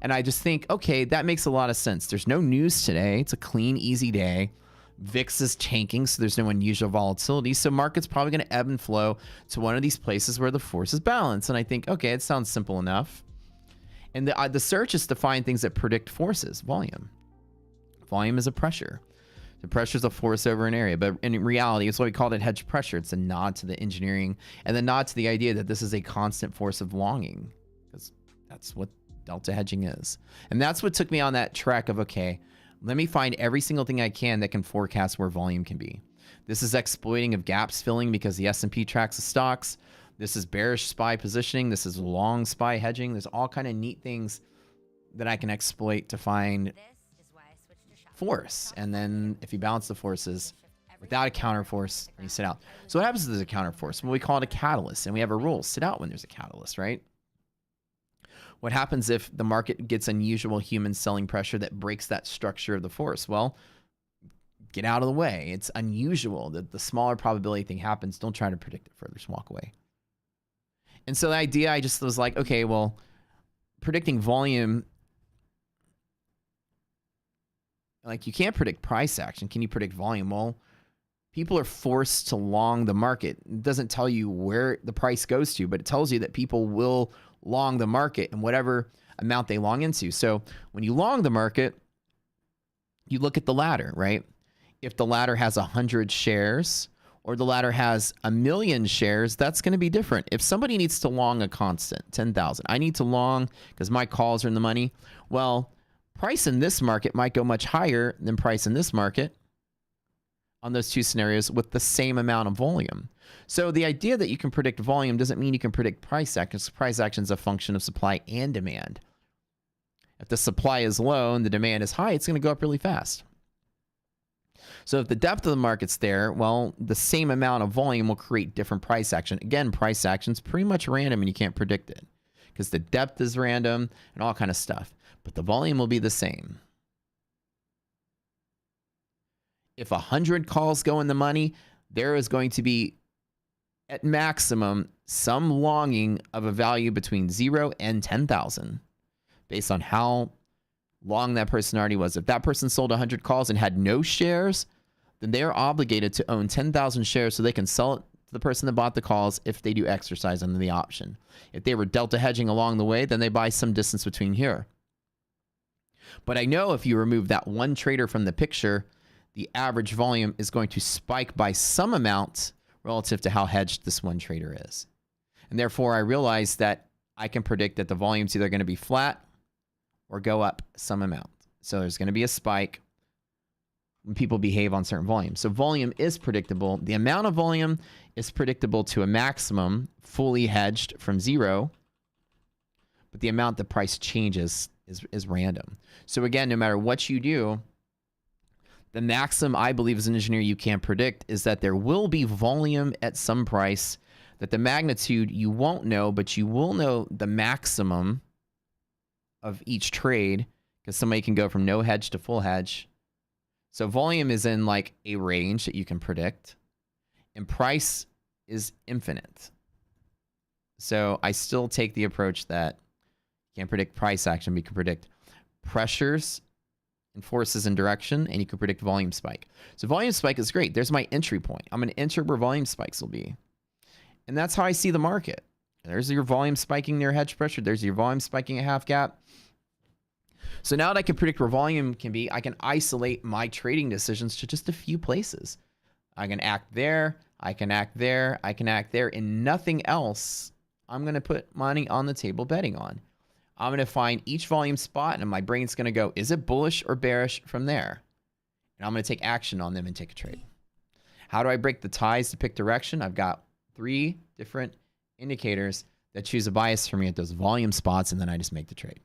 And I just think, okay, that makes a lot of sense. There's no news today. It's a clean, easy day. VIX is tanking, so there's no unusual volatility. So market's probably going to ebb and flow to one of these places where the force is balanced. And I think, okay, it sounds simple enough. And the search is to find things that predict forces. Volume. Volume is a pressure. The pressure is a force over an area. But in reality, it's why we called it hedge pressure. It's a nod to the engineering and the nod to the idea that this is a constant force of longing, because that's what delta hedging is. And that's what took me on that track of, okay, let me find every single thing I can that can forecast where volume can be. This is exploiting of gaps filling because the S&P tracks the stocks. This is bearish SPY positioning. This is long SPY hedging. There's all kind of neat things that I can exploit to find force. And then if you balance the forces without a counter force, then you sit out. So what happens if there's a counter force? Well, we call it a catalyst, and we have a rule: sit out when there's a catalyst, right? What happens if the market gets unusual human selling pressure that breaks that structure of the force? Well, get out of the way. It's unusual that the smaller probability thing happens. Don't try to predict it further. Just walk away. And so the idea, I just was like, okay, well, predicting volume, Like, you can't predict price action. Can you predict volume? Well, people are forced to long the market. It doesn't tell you where the price goes to, but it tells you that people will long the market in whatever amount they long into. So when you long the market, you look at the ladder, right? If the ladder has 100 shares or the ladder has 1,000,000 shares, that's going to be different. If somebody needs to long a constant, 10,000, I need to long because my calls are in the money. Well, price in this market might go much higher than price in this market on those two scenarios with the same amount of volume. So the idea that you can predict volume doesn't mean you can predict price action. Price action is a function of supply and demand. If the supply is low and the demand is high, it's going to go up really fast. So if the depth of the market's there, well, the same amount of volume will create different price action. Again, price action is pretty much random and you can't predict it because the depth is random and all kind of stuff. But the volume will be the same. If 100 calls go in the money, there is going to be, at maximum, some longing of a value between 0 and 10,000 based on how long that person already was. If that person sold 100 calls and had no shares, then they are obligated to own 10,000 shares so they can sell it to the person that bought the calls if they do exercise under the option. If they were delta hedging along the way, then they buy some distance between here. But I know if you remove that one trader from the picture, the average volume is going to spike by some amount relative to how hedged this one trader is. And therefore, I realize that I can predict that the volume's either going to be flat or go up some amount. So there's going to be a spike when people behave on certain volumes. So volume is predictable. The amount of volume is predictable to a maximum, fully hedged from 0. But the amount the price changes is random. So again, no matter what you do, the maximum I believe as an engineer you can predict is that there will be volume at some price, that the magnitude you won't know, but you will know the maximum of each trade because somebody can go from no hedge to full hedge. So volume is in like a range that you can predict and price is infinite. So I still take the approach that you can't predict price action, but you can predict pressures and forces in direction, and you can predict volume spike. So volume spike is great. There's my entry point. I'm going to enter where volume spikes will be. And that's how I see the market. There's your volume spiking near hedge pressure. There's your volume spiking at half gap. So now that I can predict where volume can be, I can isolate my trading decisions to just a few places. I can act there, I can act there, I can act there, and nothing else I'm going to put money on the table betting on. I'm going to find each volume spot, and my brain's going to go, is it bullish or bearish from there? And I'm going to take action on them and take a trade. How do I break the ties to pick direction? I've got 3 different indicators that choose a bias for me at those volume spots, and then I just make the trade.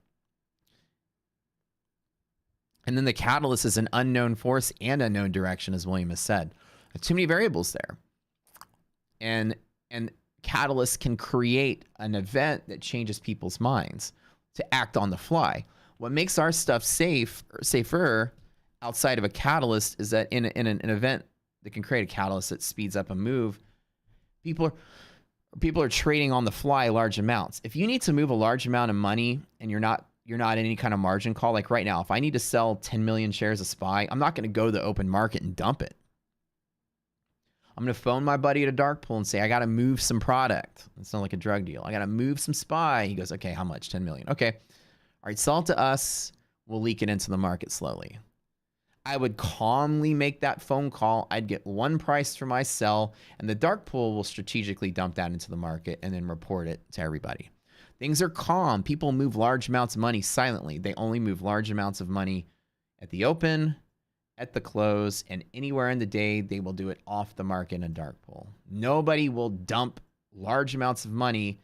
And then the catalyst is an unknown force and unknown direction, as William has said. There's too many variables there. And catalysts can create an event that changes people's minds to act on the fly. What makes our stuff safer outside of a catalyst is that in an event that can create a catalyst that speeds up a move, people are trading on the fly large amounts. If you need to move a large amount of money and you're not in any kind of margin call, like right now, if I need to sell 10 million shares of SPY, I'm not going to go to the open market and dump it. I'm going to phone my buddy at a dark pool and say, I got to move some product. It's not like a drug deal. I got to move some SPY. He goes, okay, how much? 10 million. Okay. All right, sell it to us. We'll leak it into the market slowly. I would calmly make that phone call. I'd get one price for my sell, and the dark pool will strategically dump that into the market and then report it to everybody. Things are calm. People move large amounts of money silently. They only move large amounts of money at the open, at the close, and anywhere in the day. They will do it off the market in a dark pool. Nobody will dump large amounts of money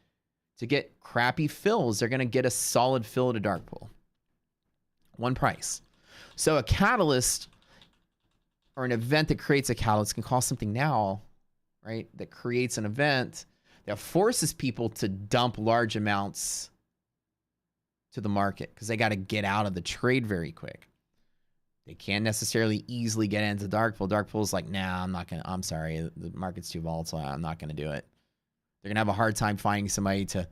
to get crappy fills. They're going to get a solid fill at a dark pool. One price. So a catalyst or an event that creates a catalyst can cause something now, right? That creates an event that forces people to dump large amounts to the market because they got to get out of the trade very quick. They can't necessarily easily get into dark pool. Dark pool is like, nah, I'm sorry. The market's too volatile. I'm not going to do it. They're going to have a hard time finding somebody to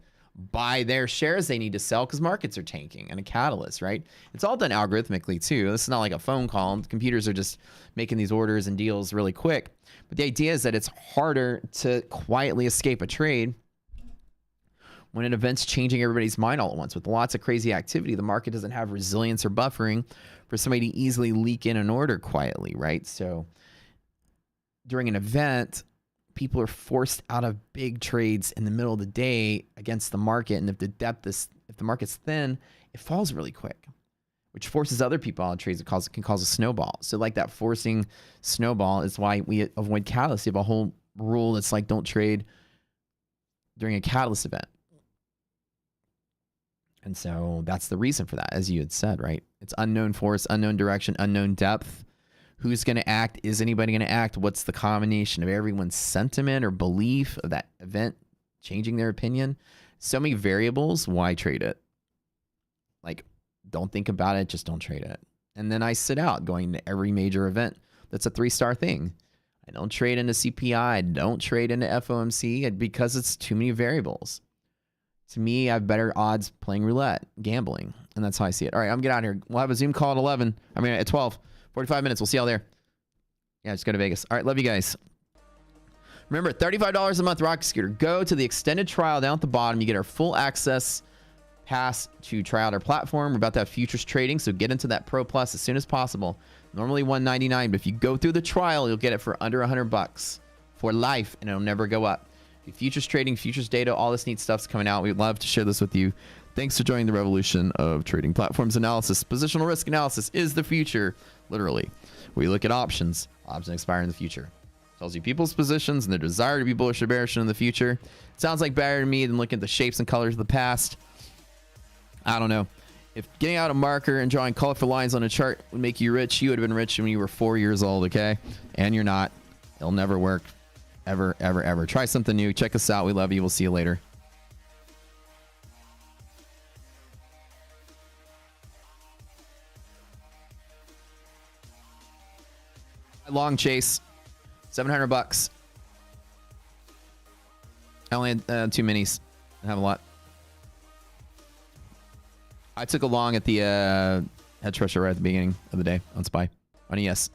buy their shares they need to sell because markets are tanking, and a catalyst, right? It's all done algorithmically too. This is not like a phone call. Computers are just making these orders and deals really quick. But the idea is that it's harder to quietly escape a trade when an event's changing everybody's mind all at once. With lots of crazy activity, the market doesn't have resilience or buffering for somebody to easily leak in an order quietly, right? So during an event, people are forced out of big trades in the middle of the day against the market. And if the market's thin, it falls really quick, which forces other people out of trades. It can cause a snowball. So like that forcing snowball is why we avoid catalysts. You have a whole rule that's like, don't trade during a catalyst event. And so that's the reason for that, as you had said, right? It's unknown force, unknown direction, unknown depth. Who's going to act? Is anybody going to act? What's the combination of everyone's sentiment or belief of that event changing their opinion? So many variables. Why trade it? Like, don't think about it. Just don't trade it. And then I sit out going to every major event that's a 3-star thing. I don't trade into CPI. I don't trade into FOMC because it's too many variables. To me, I have better odds playing roulette, gambling. And that's how I see it. All right, I'm getting out of here. We'll have a Zoom call at 12. 45 minutes. We'll see y'all there. Yeah, just go to Vegas. All right, love you guys. Remember, $35 a month Rocket Scooter. Go to the extended trial down at the bottom. You get our full access pass to try out our platform. We're about to have futures trading, so get into that Pro Plus as soon as possible. Normally $199, but if you go through the trial, you'll get it for under $100 for life, and it'll never go up. Futures trading, futures data, all this neat stuff's coming out. We'd love to share this with you. Thanks for joining the revolution of trading platforms analysis. Positional risk analysis is the future, literally. We look at options. Options expire in the future. Tells you people's positions and their desire to be bullish or bearish in the future. Sounds like better to me than looking at the shapes and colors of the past. I don't know. If getting out a marker and drawing colorful lines on a chart would make you rich, you would have been rich when you were 4 years old, okay? And you're not. It'll never work. Ever, ever, ever. Try something new. Check us out. We love you. We'll see you later. Long chase, $700. I only had 2 minis. I have a lot. I took a long at the hedge pressure right at the beginning of the day on SPY on ES.